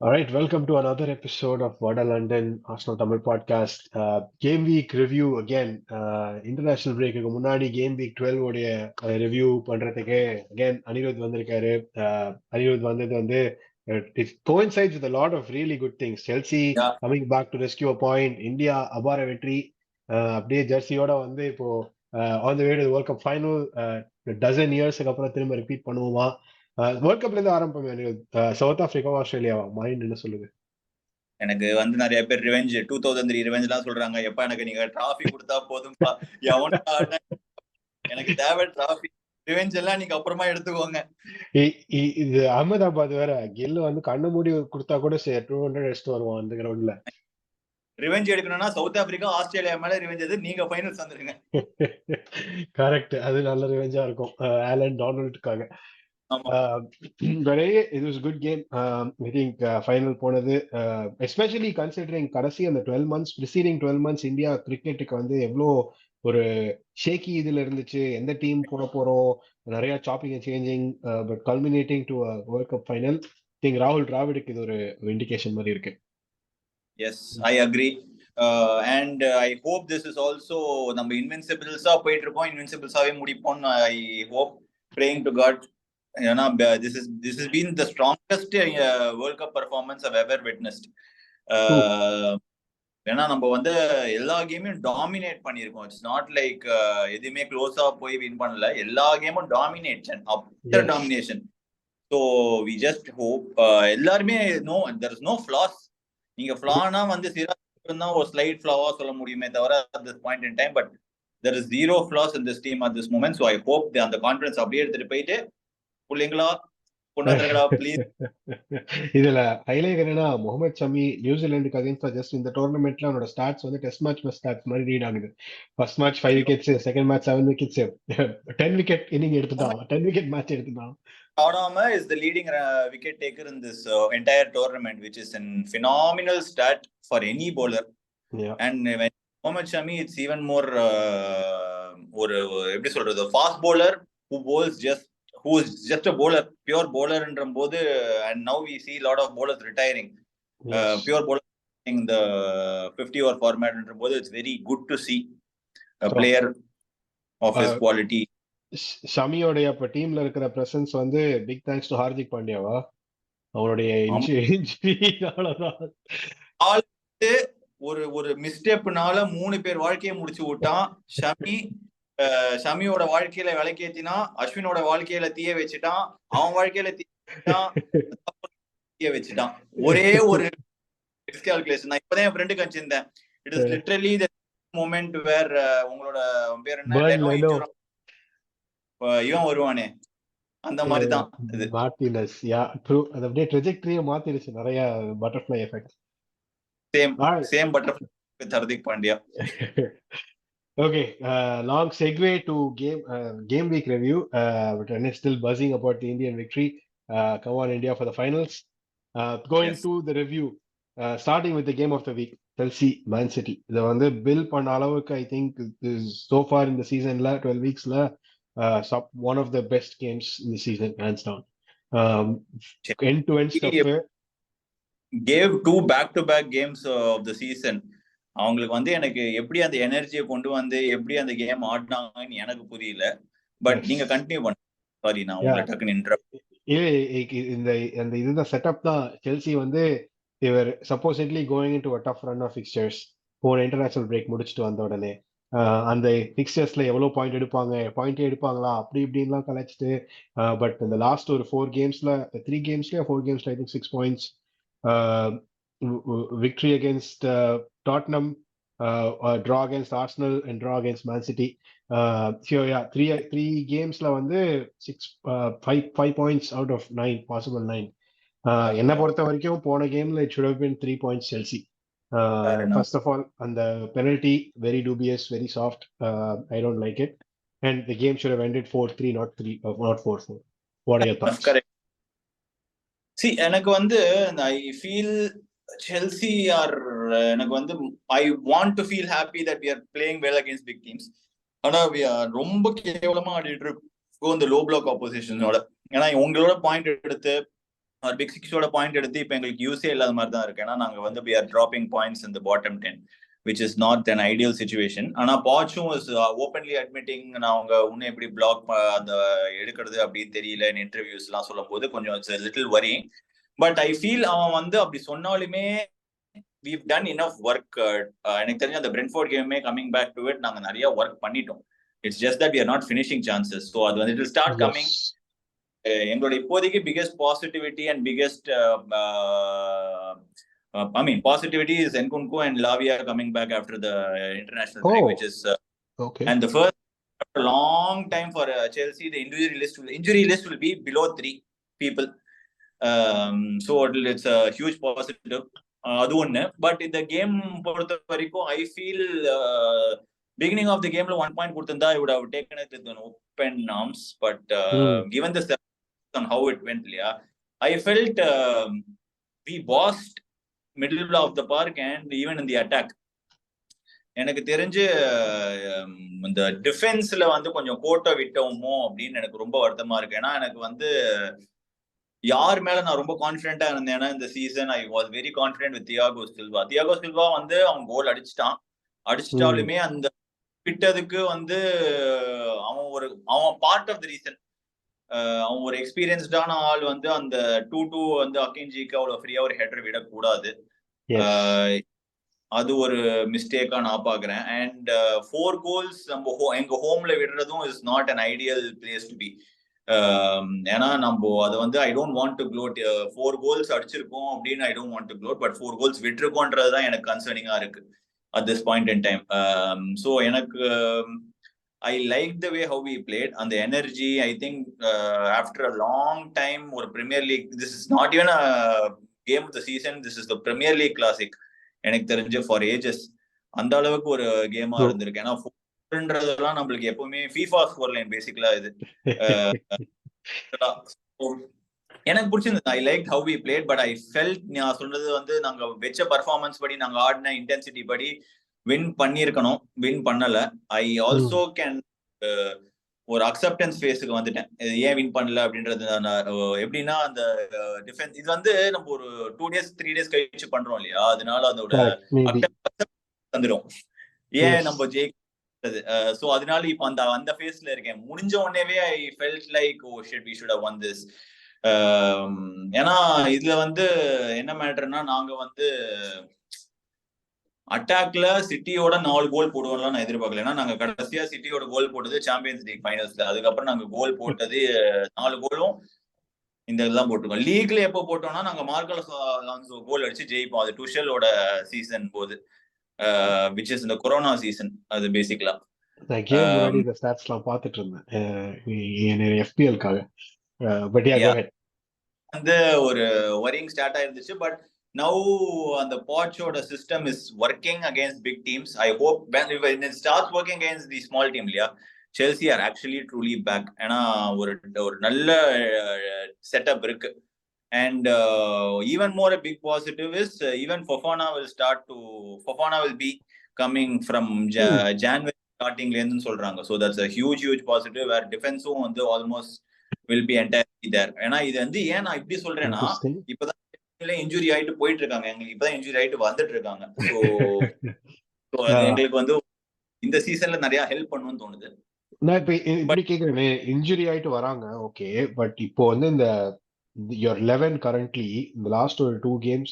All right, welcome to another episode of Vada London Arsenal Tamil podcast. Game week review again. International break முன்னாடி game week 12 உடைய review பண்றதுக்கு again Anirudh வந்திருக்காரு. அனிருத் வந்தது வந்து it coincides with a lot of really good things. Chelsea Yeah. coming back to rescue a point. India அபார வெற்றி. அப்படியே ஜெர்சியோட வந்து இப்போ on the way to the World Cup final. dozen yearsக்கு அப்புறம் திரும்ப ரிப்பீட் பண்ணுவோமா? வேர்ல்ட் கப்ல இருந்து ஆரம்பிப்போம். சவுத் ஆப்பிரிக்காவா ஆஸ்திரேலியாவா மைண்ட் என்ன சொல்லுது? எனக்கு வந்து நிறைய பேர் ரிவெஞ்ச் 2003 ரிவெஞ்ச் எல்லாம் சொல்றாங்க. எப்ப எனக்கு நீங்க டிராஃபி கொடுத்தா போதும்பா, எனக்கு தேவை டிராஃபி, ரிவெஞ்ச் எல்லாம் நீங்க அப்புறமா எடுத்துக்கோங்க. இது அகமதாபாத் வேற, கில் வந்து கண்ணு மூடி கொடுத்தா கூட சரி 200 எடுத்து வருவான் அந்த கிரவுண்ட்ல. ரிவெஞ்ச் எடுக்கணும்னா சவுத் ஆப்பிரிக்கா ஆஸ்திரேலியா மேல ரிவெஞ்ச் எது, நீங்க ஃபைனல்ஸ் வந்துருங்க. கரெக்ட், அது நல்ல ரிவெஞ்சா இருக்கும் Alan டொனால்டுக்காக. it was a good game. I think final போனது, especially considering கடைசி அந்த 12 months preceding 12 months இந்தியா கிரிக்கெட்டுக்கு வந்து எவ்வளோ ஒரு ஷேக்கி இதுல இருந்துச்சு. எந்த டீம் போட போறோம், நிறைய chopping and changing, but culminating to world cup final. Think ராகுல் டிராவிடுக்கு இது ஒரு இண்டிகேஷன் மாதிரி இருக்கு. Yes, I agree. And I hope this is also நம்ம இன்வின்சிபிள்ஸா போயிட்டு இருக்கோம், இன்வின்சிபிள்ஸாவே முடிப்போம். I hope, praying to God. ஏன்னா this has been the strongest World Cup performance I've ever witnessed. ஏன்னா நம்ம வந்து எல்லா கேமையும் டாமினேட் பண்ணியிருக்கோம். இட்ஸ் நாட் லைக் எதுவுமே க்ளோஸா போய் வின் பண்ணல, எல்லா கேமும் domination, after domination. So we just hope எல்லாருமே there is no flaws. நீங்க ஃபிளானா வந்து தான் ஒரு ஸ்லைட் ஃபிளாவா சொல்ல முடியுமே தவிர at this point in time, but there is zero flaws in this team at this moment. So I hope அந்த confidence அப்படியே எடுத்துட்டு போயிட்டு புள்ளைங்களா கொண்டாடுறா ப்ளீஸ். இதுல ஹைலைட் என்னன்னா, முகமது ஷமி நியூசிலாந்துக்கு அகைன்ஸ்டா ஜஸ்ட் இந்த டோர்னமெண்ட்ல அவனோட ஸ்டாட்ஸ் வந்து டெஸ்ட் மேட்ச் ஸ்டாட்ஸ் மாதிரி ரீட் ஆகுது. First match 5 wickets, second match 7 wickets, 10 wicket inning எடுத்துட்டான், 10 விக்கெட் மேட்ச் எடுத்துட்டான். Adama is the leading wicket taker in this entire tournament, which is a phenomenal stat for any bowler. Yeah. And when Mohammad Shami, it's even more எப்படி சொல்றது, fast bowler who is just a bowler, pure bowler என்றும்போது, and now we see a lot of bowlers retiring. Yes. Pure bowler in the 50 over format என்றும்போது, it's very good to see a player of his quality. ஷமியோட அப்ப டீம்ல இருக்கிற presence வந்து big thanks to Hardik பாண்டியாவா? அவருடைய இன்ஜுரினாலதான் ஒரு மிஸ்டேப்னால 3 பேர் வாழ்க்கையை முடிச்சு விட்டான். ஷமியோட வாழ்க்கையில விளக்கேத்தினா, அஸ்வினோட வாழ்க்கையில தீய வச்சுட்டான், அவன் வாழ்க்கையில தீய வச்சுட்டான். ஒரே ஒரு கால்குலேஷன். நான் இப்பதான் என் ஃப்ரெண்டுக்கு அனுப்பிச்சிருந்தேன். It is literally the moment where உங்களோட பேர் என்ன, இவன் வருவானே, அந்த மாதிரி தான் இது. Martinez, yeah true. அது அப்படியே ட்ரெஜெக்டரியை மாத்திருச்சு, நிறைய butterfly effect. Same butterfly with Hardik Pandya. Okay, long segue to game week review, but I'm still buzzing about the Indian victory. Come on India for the finals. Going to the review, starting with the game of the week, Chelsea Man City. The வந்து bill பண்ண அளவுக்கு I think is so far in the season la 12 weeks la one of the best games in the season, hands down. End to end stuff. Gave 2 back-to-back games of the season. அவங்களுக்கு வந்து எனக்கு எப்படி அந்த எனர்ஜியை கொண்டு வந்து எப்படி அந்த கேம் ஆடினாங்கன்னு எனக்கு புரியல. பட் நீங்க கண்டினியூ பண்ண. சாரி, நான் உங்களை டக்குன்னு இன்டரப்ட். இந்த இதுதான் செட்டப் தான். செல்சி வந்து they were supposedly going into a tough run of fixtures. போன இன்டர்நேஷனல் பிரேக் முடிச்சுட்டு வந்த உடனே அந்த பிக்சர்ஸ்ல எவ்வளவு பாயிண்ட் எடுப்பாங்களா அப்படி இப்படின்லாம் கலைச்சிட்டு, பட் இந்த லாஸ்ட் ஒரு 4 கேம்ஸ்ல 3 கேம்ஸ்ல 4 கேம்ஸ்ல I think 6 points. victory against Tottenham, draw against Arsenal and draw against Man City. So yeah, three games la வந்து 5 points out of 9 possible 9. என்ன பொறுத்த வரைக்கும் போன கேம்ல it should have been 3 points Chelsea. First of all, and the penalty very dubious, very soft. I don't like it, and the game should have ended 4-3, not 4-4. What are your thoughts? Correct. See, எனக்கு வந்து I feel Chelsea are எனக்கு வந்து I want to feel happy that we are playing well against big teams. ஆனா we are ரொம்ப கேவலமா ஆடிட்டு இருக்கோம் இந்த லோ பிளாக் ஆப்போசிஷனோட. ஏன்னா உங்களோட பாயிண்ட் எடுத்து ஒரு பிக் சிக்ஸோட பாயிண்ட் எடுத்து இப்போ எங்களுக்கு யூஸே இல்லாத மாதிரி தான் இருக்கு. ஏன்னா நாங்க வந்து we are dropping points in the bottom 10, which is not an ideal situation. ஆனா பாச்சும் is openly admitting நான் அவங்க இன்னும் எப்படி பிளாக் அந்த எடுக்கிறது அப்படின்னு தெரியல இன்டர்வியூஸ் எல்லாம் சொல்லும் போது கொஞ்சம் it's little worrying. But I feel அவன் வந்து அப்படி சொன்னாலுமே we've done enough work. எனக்கு தெரிஞ்ச அந்த பிரென்ஃபோர்ட் கேமே கமிங் பேக் டு இட் நாங்க நிறைய ஒர்க் பண்ணிட்டோம். It's just that we are not finishing chances. So அது வந்து it will start coming. எங்களோட இப்போதைக்கு biggest positivity and biggest I mean positivity is Zinchenko and Lavia coming back after the international break, which is okay. And the first after a long time for Chelsea, the injury list will be below 3 people. So it's a huge positive. அது ஒண்ணு. But இந்த game பொறுத்த வரைக்கும் I feel beginning of the game 1 point கொடுத்திருந்தா I would have taken it with an open arms. But given the on how it went, I felt we bossed middle of the park and even in the attack. எனக்கு தெரிஞ்சு இந்த டிஃபென்ஸ்ல வந்து கொஞ்சம் கோட்டை விட்டோமோ அப்படின்னு எனக்கு ரொம்ப வருத்தமா இருக்கு. ஏன்னா எனக்கு வந்து யார் மேல நான் ரொம்ப கான்பிடென்டா இருந்தேன்னா இந்த season I was very confident with Tiago Silva வந்து அவன் கோல் அடிச்சிட்டாலுமே அந்த விட்டதுக்கு வந்து அவன் பார்ட் ஆஃப் த ரீசன். அவன் ஒரு எக்ஸ்பீரியன்ஸ்டான ஆள் வந்து அந்த 2-2 வந்து அக்கின்ஜிக்கு அவ்வளவு ஃப்ரீயா ஒரு ஹெடர் விடக்கூடாது. அது ஒரு மிஸ்டேக்கா நான் பாக்குறேன். அண்ட் 4 goals நம்ம எங்க ஹோம்ல விடுறதும் is not an ideal place to be. ஏன்னா நம்ம அதை வந்து I don't want to gloat 4 goals அடிச்சிருக்கோம் அப்படின்னு I don't want to gloat. But 4 goals விட்டுருக்கோன்றதுதான் எனக்கு கன்சர்னிங்கா இருக்கு at this point in time. So எனக்கு I like the way how we played and the energy. I think after a long time or Premier League, this is not even a game of the season, this is the Premier League classic எனக்கு தெரிஞ்ச for ages. அந்த அளவுக்கு ஒரு கேமா இருந்திருக்கு. ஏன்னா ஃபோர்ன்றதெல்லாம் நம்மளுக்கு எப்பவுமே FIFA ஸ்கோர் லைன் பேசிக்கலா இது. எனக்கு பிடிச்சிருந்தது. I like how we played. But I felt நான் சொல்றது வந்து நாங்க வெச்ச பர்ஃபார்மன்ஸ் படி நாங்க ஆடின இன்டென்சிட்டி படி வின் பண்ணிருக்கணும். வின் பண்ணல. ஐ ஆல்சோ கேன் ஒரு அக்செப்டன்ஸ் ஃபேஸுக்கு வந்துட்டேன். ஏன் வின் பண்ணல அப்படின்றது. எப்படின்னா அந்த டிஃபென்ஸ் இது வந்து நம்ம ஒரு 2 days 3 days கழிச்சு பண்றோம் இல்லையா, அதனால அதோட வந்துடும் ஏன் நம்ம ஜெயிக்கிறது. சோ அதனால இப்ப அந்த ஃபேஸ்ல இருக்கேன். முடிஞ்ச உடனேவே I felt like oh shit we should have won this. ஏன்னா இதுல வந்து என்ன மேட்டர்னா நாங்க வந்து அட்டாக்ல சிட்டியோட 4 கோல் போடுவோம்லாம் நான் எதிர்பார்க்கல. ஏன்னா நாங்க கடைசியா சிட்டியோட கோல் போட்டது சாம்பியன்ஸ் லீக் ஃபைனல்ஸ்ல. அதுக்கப்புறம் நாங்க கோல் போட்டது 4 கோலும் இந்த இதெல்லாம் போட்டுருக்கோம். லீக்ல எப்போ போட்டோம்னா நாங்க மார்க்கல் கோல் அடிச்சு ஜெயிப்போம். அது டுஷலோட சீசன் போது, விச் இஸ் இந்த கொரோனா சீசன். அது பேசிக்கலா நான் கேம் முன்னாடி இந்த ஸ்டாட்ஸ்லாம் பார்த்துட்டு இருந்தேன் எஃபிஎல்காக. But yeah go ahead. வந்து ஒரு வரிங் ஸ்டார்ட் ஆயிருந்துச்சு. பட் now the Pochoட system is working against big teams. I hope when it starts working against the small team, Chelsea are actually truly back. ஏன்னா ஒரு நல்ல செட்டப் இருக்கு. And even more a big positive is even Fofana will be coming from January starting ல இருந்து சொல்றாங்க. So that's a huge positive where defense வந்து almost will be entirely there. ஏன்னா இது வந்து ஏன் நான் இப்படி சொல்றேன்னா இப்பதான் இன்ஜுரி ஆயிட்டு போயிட்டு இருக்காங்க. எங்களுக்கு இப்பதான் இன்ஜுரி ஆயிட்டு வந்துட்டு இருக்காங்க. சோ எங்களுக்கு வந்து இந்த சீசன்ல நிறைய ஹெல்ப் பண்ணுன்னு தோணுது. நான் இப்ப இப்படி கேக்குறேன், இன்ஜுரி ஆயிட்டு வராங்க ஓகே. பட் இப்போ வந்து இந்த your 11 currently in the last 2 games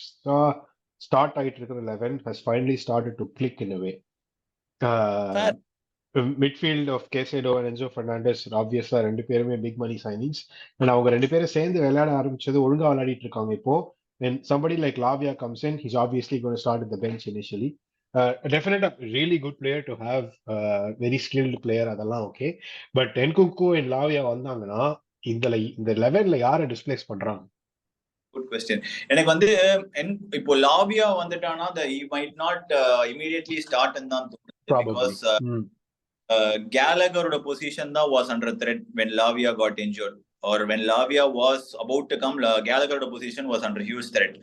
start ஆயிட்டு இருக்கிற 11 has finally started to click in a way. Midfield of Caicedo and Enzo Fernandez ஆப்வியஸா 2 பேருமே பிக் மணி சைனிங்ஸ். அண்ட் அவங்க 2 பேரும் சேர்ந்து விளையாட ஆரம்பிச்சது ஒழுங்கா விளையாடிட்டு இருக்காங்க. இப்போ when somebody like Lavia comes in, he's obviously going to start at the bench initially. Definitely a really good player to have, very skilled player, அதெல்லாம் okay. But Zinchenko and Lavia வந்தாங்கன்னா இந்த 11ல யாரை டிஸ்பிளேஸ் பண்றாங்க? Good question. எனக்கு வந்து இப்போ லாவியா வந்துட்டானா he might not immediately start and தான் தோணுது. Because Gallagherோட பொசிஷன் தான் was under threat when Lavia got injured. Or when Lavia was about to come, Gallagher's position was under huge threat.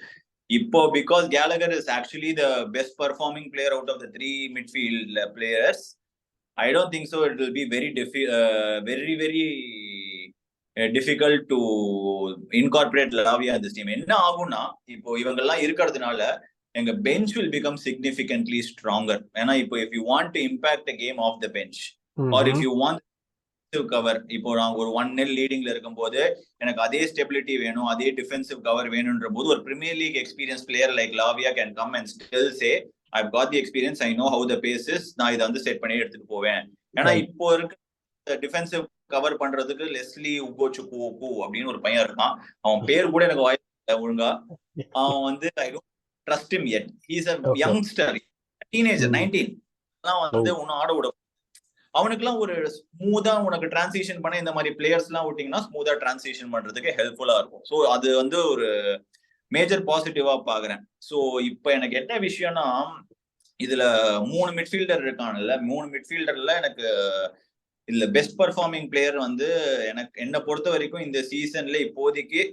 Ipo because Gallagher is actually the best performing player out of the 3 midfield players, I don't think so it will be very difficult to incorporate Lavia in this team. என்ன ஆகும்னா இப்போ இவங்கெல்லாம் இருக்கிறதுனால எங்க bench will become significantly stronger. ஏன்னா இப்போ if you want to impact the game off the bench or if you want cover, இப்போ நான் ஒரு 1-0 லீடிங்ல இருக்கும்போது எனக்கு அதே ஸ்டெபிலிட்டி வேணும், அதே டிஃபென்சிவ் கவர் வேணும்ன்ற போது ஒரு premier league experience player like Lavia can come and still say I've got the experience, I know how the pace is, நான் இதை வந்து செட் பண்ணி எடுத்துட்டு போவேன். ஏன்னா இப்போ இருக்க டிஃபென்சிவ் கவர் பண்றதுக்கு லெஸ்லி உகோச்சுகு அப்படின்னு ஒரு பையன் இருக்கான், அவன் பேர் கூட எனக்கு வாய்ப்பு ஒழுங்கா, அவன் வந்து I don't trust him yet. He is a youngster, teenager, 19 வந்து ஒன்னும் ஆட விட, அவனுக்குலாம் ஒரு ஸ்மூதா உனக்கு டிரான்சிஷன் பண்ண இந்த மாதிரி பிளேயர்ஸ் எல்லாம் விட்டீங்கன்னா ஸ்மூதா டிரான்சிஷன் பண்றதுக்கு ஹெல்ப்ஃபுல்லா இருக்கும். ஸோ அது வந்து ஒரு மேஜர் பாசிட்டிவா பாக்குறேன். ஸோ இப்ப எனக்கு என்ன விஷயம்னா, இதுல 3 மிட்ஃபீல்டர் இருக்காங்கல்ல, 3 மிட்ஃபீல்டர்ல எனக்கு இதுல பெஸ்ட் பர்ஃபார்மிங் பிளேயர் வந்து எனக்கு என்ன பொறுத்த வரைக்கும் இந்த சீசன்ல இப்போதைக்கு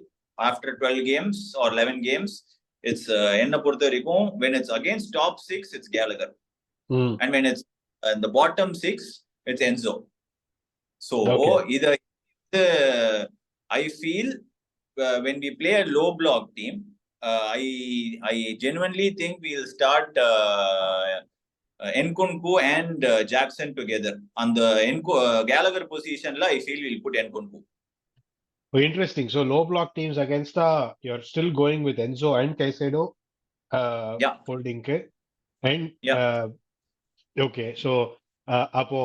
after 12 games or 11 games it's என்ன பொறுத்த வரைக்கும் when it's against top 6 it's Gallagher and when it's the bottom 6 it's Enzo. So either I feel when we play a low block team, I genuinely think we'll start Nkunku and Jackson together on the Gallagher position la I feel we'll put Nkunku. Interesting. So low block teams against you're still going with Enzo and Caicedo holding and okay, so அப்போ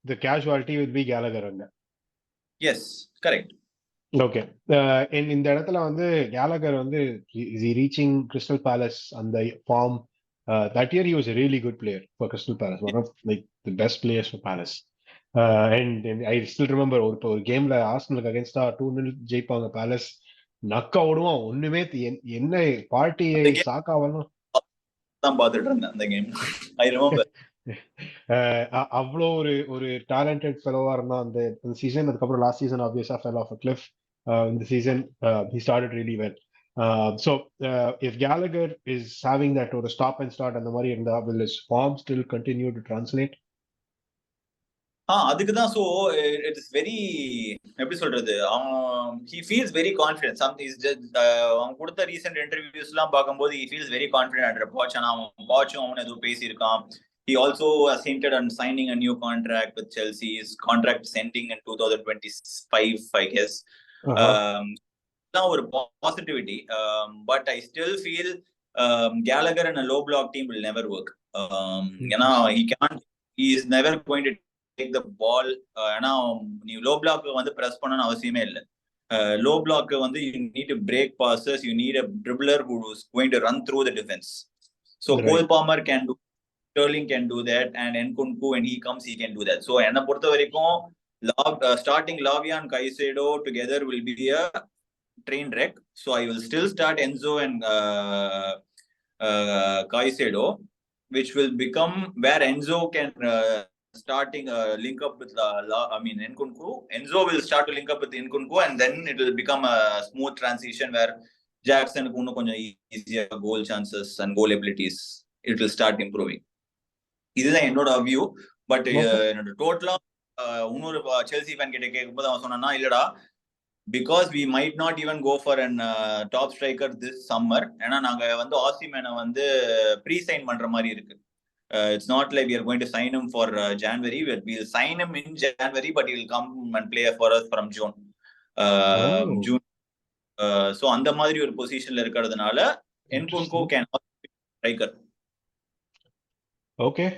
the casualty will be Gallagher அங்க. Yes, correct. Okay. இந்த இடத்துல வந்து Gallagher வந்து is he reaching Crystal Palace அந்த form? That year he was a really good player for Crystal Palace, one of like the best players for Palace. And I still remember ஒரு கேம்ல ஆர்சனலுக்கு அகைன்ஸ்டா 2-0 ஜெயிப்பாங்க palace, நக்கா ஓடுவான், ஒண்ணுமே என்ன பார்ட்டியை சாக்காவெல்லாம் தான் பார்த்துட்டு இருந்தேன் அந்த கேம். I remember. அவ்வளோ ஒரு டேலண்டட் ஃபெலோவா இருந்தான் அந்த சீசன். அதுக்கப்புறம் லாஸ்ட் சீசன் ஆப்வியஸா ஃபெல் ஆஃப் அ கிளிஃப். இந்த season he started really well. So if Gallagher is having that or a stop and start அந்த மாதிரி இருந்தா, will his form still continue to translate? அதுக்குதான். So it's very எப்படி சொல்றது, he feels very confident. அவன் கொடுத்த recent interviews எல்லாம் பார்க்கும்போது he feels very confident under Poch. ஆனா அவன் ஏதோ பேசியிருக்கான். He also has hinted on signing a new contract with Chelsea. His contract is ending in 2025, I guess. ஒரு positivity. But I still feel Gallagher in a low block team will never work. ஏன்னா he is never going to take the ball. ஏன்னா நீ low block வந்து press பண்ணணும்னு அவசியமே இல்லை. Low block வந்து you need to break passes, you need a dribbler who is going to run through the defense. So Cole Palmer can do, Sterling can do that, and Nkunku when he comes he can do that. So என்ன பொறுத்த வரைக்கும் starting Lavia and Caicedo together will be a train wreck. So I will still start Enzo and Caicedo, which will become where Enzo can starting link up with Nkunku. Enzo will start to link up with Nkunku, and then it will become a smooth transition where Jackson kunnu konjam easier goal chances and goal abilities, it will start improving. This is என்னோட view. But என்னோட டோட்டலா இன்னொரு Chelsea fan கிட்ட கேட்கும்போது அவன் சொன்னா இல்லடா, because we might not even go for an top striker this summer. ஏன்னா நாங்க வந்து ஆசிமேனை வந்து ப்ரீ சைன் பண்ற மாதிரி இருக்கு. It's not like we are going to sign him for January. We'll sign him in January, but he'll come and play for us from June. So அந்த மாதிரி ஒரு பொசிஷன்ல இருக்கிறதுனால Nkunku can striker. Okay.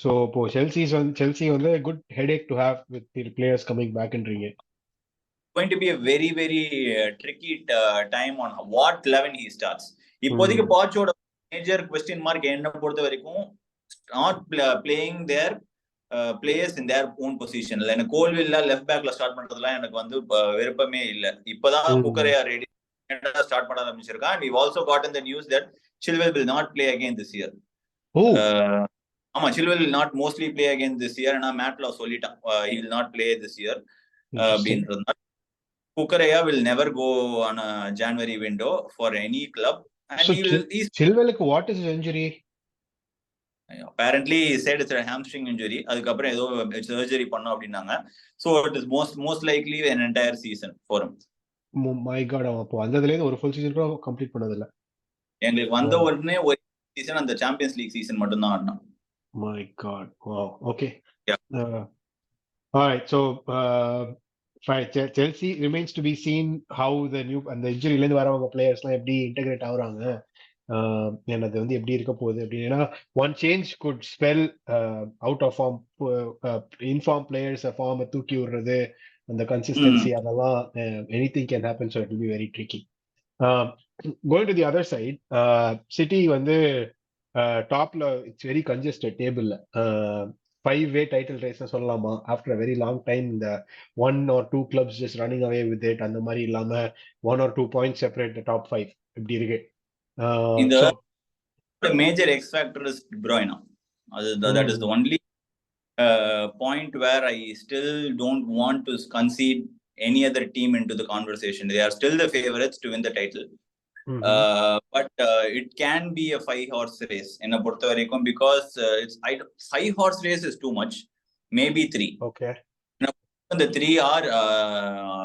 So Chelsea வந்து a good headache to have with the players coming back in ring. Going to be a very very tricky time on what 11 he starts. இப்போதைக்கு பாச்சோட major question mark என்ன பொறுத்த வரைக்கும் not playing their players in their own position. எனக்கு கோல்வில்ல left பேக்ல start பண்றதுலாம் எனக்கு வந்து விருப்பமே இல்ல. இப்பதான் குக்கரையா ரெடி ஸ்டார்ட் பண்ண ஆரம்பிச்சிருக்கான். and we've also gotten the news that Chilwell will not play again this year. ஆமா, Chilwell will not mostly play again this year. and மேட்ல சொல்லிட்டான் he will not play this year அப்படின்றதுனால குக்கரையா will never go on a January window for any club. and so Chilwell, what is his injury? apparently said it's a hamstring injury. அதுக்கப்புறம் ஏதோ surgery பண்ணோம் அப்படின்னாங்க. So it is most likely an entire season for him. My God, அவன் அப்போ வந்ததுலேருந்து ஒரு full season கூட complete பண்ணதில்ல. எங்களுக்கு வந்த உடனே ஒரு சீசன் அந்த சாம்பியன்ஸ் லீக் சீசன் மட்டும் தான் ஆடினான். My god, wow, okay. Yeah. Alright, so Chelsea remains to be seen how the new and the injury இருந்து வரவங்க பிளேயர்ஸ்லாம் எப்படி இன்டகிரேட் ஆகுறாங்க, அது வந்து எப்படி இருக்க போகுது அப்படின்னா, one change good spell out of form inform players ஃபார்மை தூக்கி விடுறது, அந்த கன்சிஸ்டன்சி, அதெல்லாம் anything can happen. So it will be very tricky. Going to the other side, City வந்து டாப்ல இட்ஸ் வெரி கன்ஜஸ்டட் டேபிள்ல, 5-way டைட்டில் ரேஸ் சொல்லலாமா after a very long time. இந்த 1 or 2 clubs just running away with it, அந்த மாதிரி இல்லாம 1 or 2 points separate the top 5 இப்படி இருக்கு. இந்த major X factor is De Bruyne. That is the only point where I still don't want to concede any other team into the conversation. They are still the favorites to win the title. But it can be a 5-horse race in a Puerto Rico, because it's 5-horse race is too much. Maybe 3. Okay. Now, the 3 are,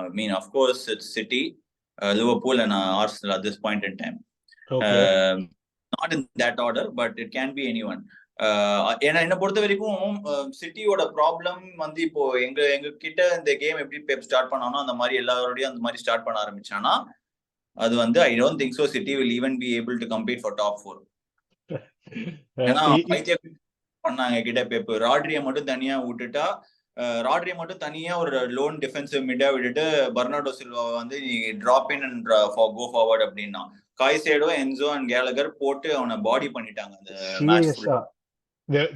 I mean, of course, it's City, Liverpool, and Arsenal at this point in time. Okay. Not in that order, but it can be anyone. ஏன்னா என்ன பொறுத்த வரைக்கும் சிட்டியோட problem வந்து இப்போ எங்க கிட்ட இந்த game எப்படி பெப் ஸ்டார்ட் பண்ணானோ அந்த மாதிரி எல்லாரோடையும் அந்த மாதிரி ஸ்டார்ட் பண்ண ஆரம்பிச்சானா, அது வந்து I don't think so City will even be able to compete for top 4. ஏன்னா பண்ணாங்க கிட்ட பெப் ராட்ரியை மட்டும் தனியா விட்டுட்டா, ராட்ரியை மட்டும் தனியா ஒரு லோன் டிஃபென்சிவ் மிட்டா விட்டுட்டு பெர்னார்டோ சில்வா வந்து நீ drop in and go forward அப்படின்னா, காய்சேடோ, என்சோ அண்ட் கேலகர் போட்டு அவனை பாடி பண்ணிட்டாங்க அந்த match.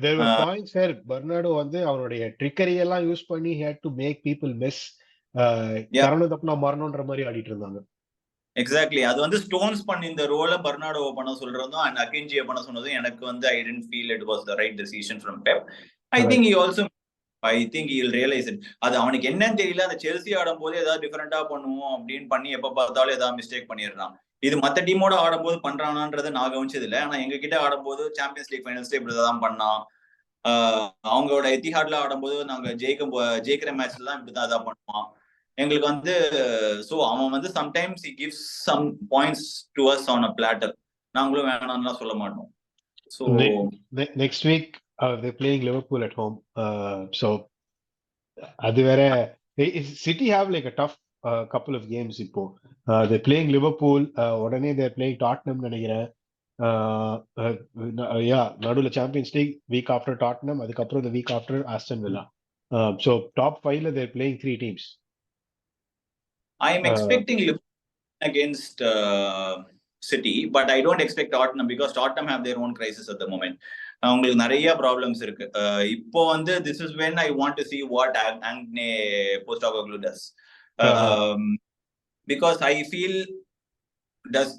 There were points where Bernardo வந்து அவனுடைய ட்ரிக்கரி எல்லாம் யூஸ் பண்ணி he had to make people miss, தரணும் தப்புனா மரணம்ன்ற மாதிரி ஆடிட்டு இருந்தாங்க. எக்ஸாக்ட்லி. அது வந்து ஸ்டோன்ஸ் பண்ணி இந்த ரோல பெர்னார்டோவை பண்ண சொல்றதும் அண்ட் அகிஞ்சியை பண்ண சொன்னதும் எனக்கு வந்து I didn't feel it was the right decision from Pep. I think he will realize it. அது அவனுக்கு என்னன்னு தெரியல, அந்த செல்சி ஆடும் போது ஏதாவது டிஃபரெண்டா பண்ணுவோம் அப்படின்னு பண்ணி எப்ப பார்த்தாலும் ஏதாவது மிஸ்டேக் பண்ணிடுறான். இது மத்த டீமோட ஆடும்போது பண்றானான்றதை நான் கவனிச்சது இல்லை. ஆனா எங்க கிட்ட ஆடும்போது சாம்பியன்ஸ் லீக் ஃபைனல்ஸ்ல இப்படிதான் பண்ணான். அவங்களோட எத்திஹாட்ல ஆடும்போது நாங்க ஜெயிக்கிற மேட்ச்ல தான் இப்படிதான் அதான் பண்ணுவான் எங்களுக்கு வந்து. ஸோ அவன் வந்து sometimes he gives some points to us on a platter. நாங்களும் வேணாம்லாம் சொல்ல மாட்டோம். So next week they're playing Liverpool at home. So அது வேற, City have like a tough couple of games இப்போ. They're playing Liverpool, உடனே they're playing Tottenham நினைக்கிறேன். நடுவில் Champions League week after Tottenham, அதுக்கப்புறம் the week after Aston Villa. So top 5ல they're playing 3 teams. I am expecting Liverpool against City, but I don't expect Tottenham because Tottenham have their own crisis at the moment. அவங்களுக்கு நிறைய problems இருக்கு. இப்போ வந்து this is when I want to see what Agne Postecoglou does. Because I feel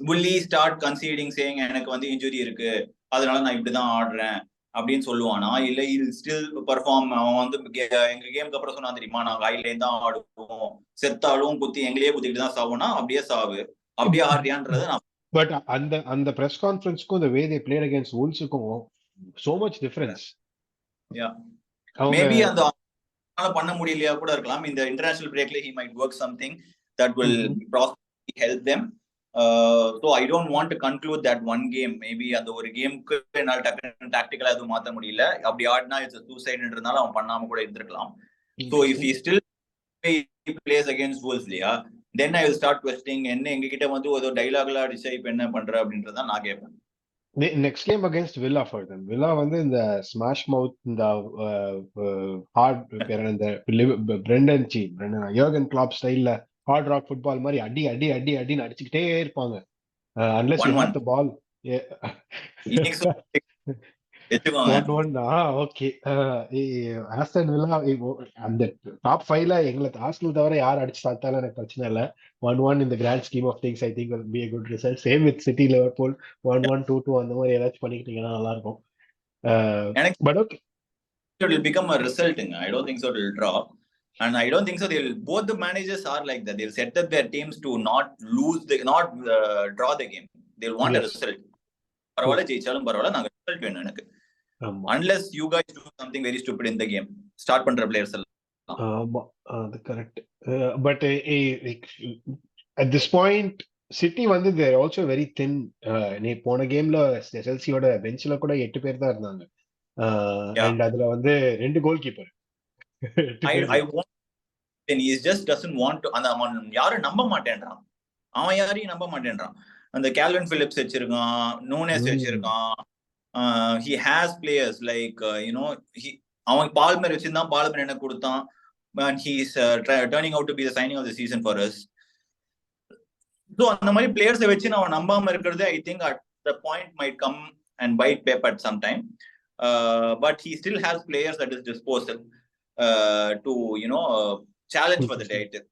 will he start conceding saying எனக்கு வந்து injury இருக்கு அதனால நான் இப்படிதான் ஆடுறேன் அப்படின்னு சொல்லுவானா, இல்ல il still perform. அவன் வந்து எங்க கேமுக்கு அப்புறம் சொன்னா தெரியுமா, நாங்க ஐலைன் தான் ஆடுவோம், செத்தாலும் குத்தி எங்களையே குத்திட்டு தான் சாவோம்னா அப்படியே சாவு, அப்படியே ஆடுறியான்றது நான். பட் அந்த பிரஸ் கான்ஃபரன்ஸ்க்கும் the way they played against Wolves-க்கும் so much difference. Yeah. Maybe அந்த பண்ண முடியலையா கூட இருக்கலாம். இந்த international பிரேக்ல he might work something that will possibly help them. So I don't want to conclude that one game. Maybe அந்த ஒரு கேமுக்கு என்னால் டாக்டிக்கலா எதுவும் மாற்ற முடியல, அப்படி ஆடினா இட்ஸ் சூசைட்ன்றதுனால அவன் பண்ணாம கூட இருந்திருக்கலாம். So if he still plays against Wolves இல்லையா, then I will start questioning என்ன எங்க கிட்ட வந்து ஒரு டைலாக்ல அடிச்சா இப்ப என்ன பண்ற அப்படின்றத நான் கேட்பேன். Next game against Villa for them. Villa வந்து இந்த ஸ்மாஷ் மவுத், இந்த ஹார்ட் பேர் இந்த பிரெண்டன் யோகன் கிளாப் ஸ்டைல்ல ஹார்ட் ராக் ஃபுட்பால் மாதிரி அடி அடி அடி அடின்னு அடிச்சுக்கிட்டே இருப்பாங்க. unless you have the ball. Okay. Aston villa அந்த டாப் 5ல எங்களுக்கு ஆஸ்டல் தவிர யார் அடிச்சு பார்த்தாலும் எனக்கு பிரச்சனை இல்லை. 1-1 in the grand scheme of things I think will be a good result. Same with City Liverpool 1-1 2-2 அந்த மாதிரி ஏதாச்சும் பண்ணிக்கிட்டீங்கன்னா நல்லா இருக்கும். But okay, it will become a result. I don't think so it will draw, and I don't think so they will. Both the managers are like that. They'll set up their teams to not draw the game. They'll want a result. பரவாயில்ல ஜெயிச்சாலும் பரவாயில்ல, நாங்க result வேணும் எனக்கு. unless you guys do something very stupid in the game. Start பண்ற players எல்லாம். அது correct. But at this point city வந்து தேர் ஆல்சோ வெரி தின். நீ போன கேம்ல செல்சியோட பெஞ்ச்ல கூட 8 பேர் தான் இருந்தாங்க. அண்ட் அதுல வந்து 2 goal keeper. I want then he just doesn't want to. அந்த அவன் யாரும் நம்ப மாட்டேன்றான். அவன் யாரையும் நம்ப மாட்டேன்றான். அந்த கால்வின் பிலிப்ஸ் வச்சிருக்கான், நூனஸ் வச்சிருக்கான். He has players like அவன் பால்மர் வச்சிருந்தான், பால்மர் என்ன கொடுத்தான். And he is turning out to be the signing of the season for us. So அந்த மாதிரி பிளேயர்ஸை வச்சு அவன் நம்பாம இருக்கிறது I think at the point might come and bite Pep at some time. But he still has players at his disposal to challenge for the title.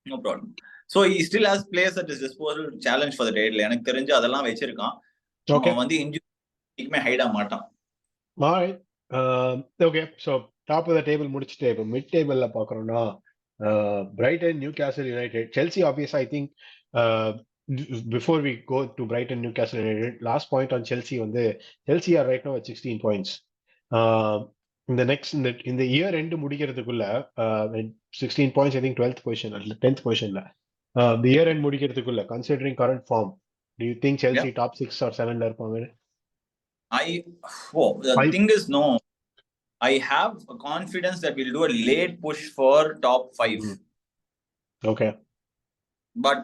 No problem. So he still has players at his disposal to challenge for the title. எனக்கு தெரிஞ்சு அதெல்லாம் வச்சிருக்கான். அவன் வந்து இன்ஜுரிக்குமே height ஆக மாட்டான். Alright. Okay, so top of the table முடிச்சிட்டு இப்போ மிட் டேபிள்ல பாக்குறோம்னா Brighton, Newcastle United, Chelsea. Obviously, I think before we go to Brighton, Newcastle United, last point on Chelsea on the Chelsea are right now at 16 points. In the year end முடிக்கிறதுக்குள்ள 16 points, I think 12th position or 10th position la. The year end முடிக்கிறதுக்குள்ள considering current form, do you think Chelsea top 6 or 7 la இருப்பாங்க? The thing is no. I have a confidence that we'll do a late push for top 5. Okay. But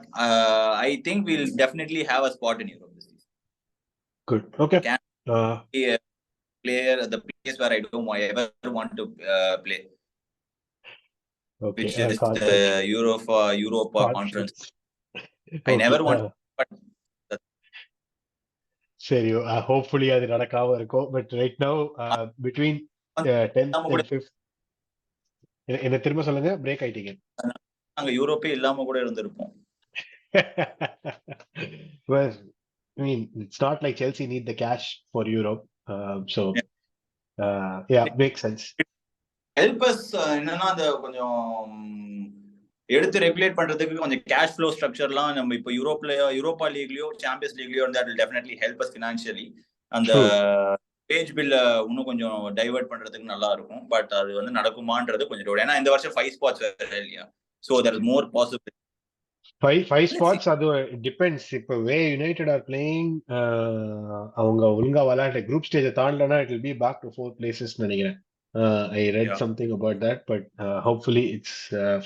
I think we'll definitely have a spot in Europe this season. Good. Okay. Can be a player at the place where I don't ever want to play. Okay. Which is the Europa Conference. I never want to, but சரி, hopefully அது நடக்காம இருக்கும். But right now between 10th and 5th என்ன திரும்ப சொல்லுங்க, break ஆயிட்டீங்க. நாங்க யூரோப்பே இல்லாம கூட இருந்திருப்போம். Well, I mean, it's not like Chelsea need the cash for Europe. So makes sense. Help us என்னன்னா அந்த கொஞ்சம் எடுத்து ரெகுலேட் பண்றதுக்கு கொஞ்சம் கேஷ் ஃப்ளோ ஸ்ட்ரக்சர்லாம் நம்ம இப்போ யூரோப்பா லீக்லயோ சாம்பியன்ஸ் லீக்லயோ இருந்தா it will definitely help us financially. அந்த பேஜ் பில்ல இன்னும் கொஞ்சம் டைவர்ட் பண்றதுக்கு நல்லா இருக்கும். பட் அது வந்து நடக்குமான்றது கொஞ்சம் டவுட். ஏன்னா இந்த வருஷம் 5 spots வேற இல்லையா. So there is more possible. 5 spots அது depends. இப்போ வே யுனைடெட் ஆர் பிளேயிங், அவங்க ஒழுங்கா விளையாட்டு குரூப் ஸ்டேஜை தாண்டலனா it will be back to 4 places நினைக்கிறேன். I read something about that, but hopefully it's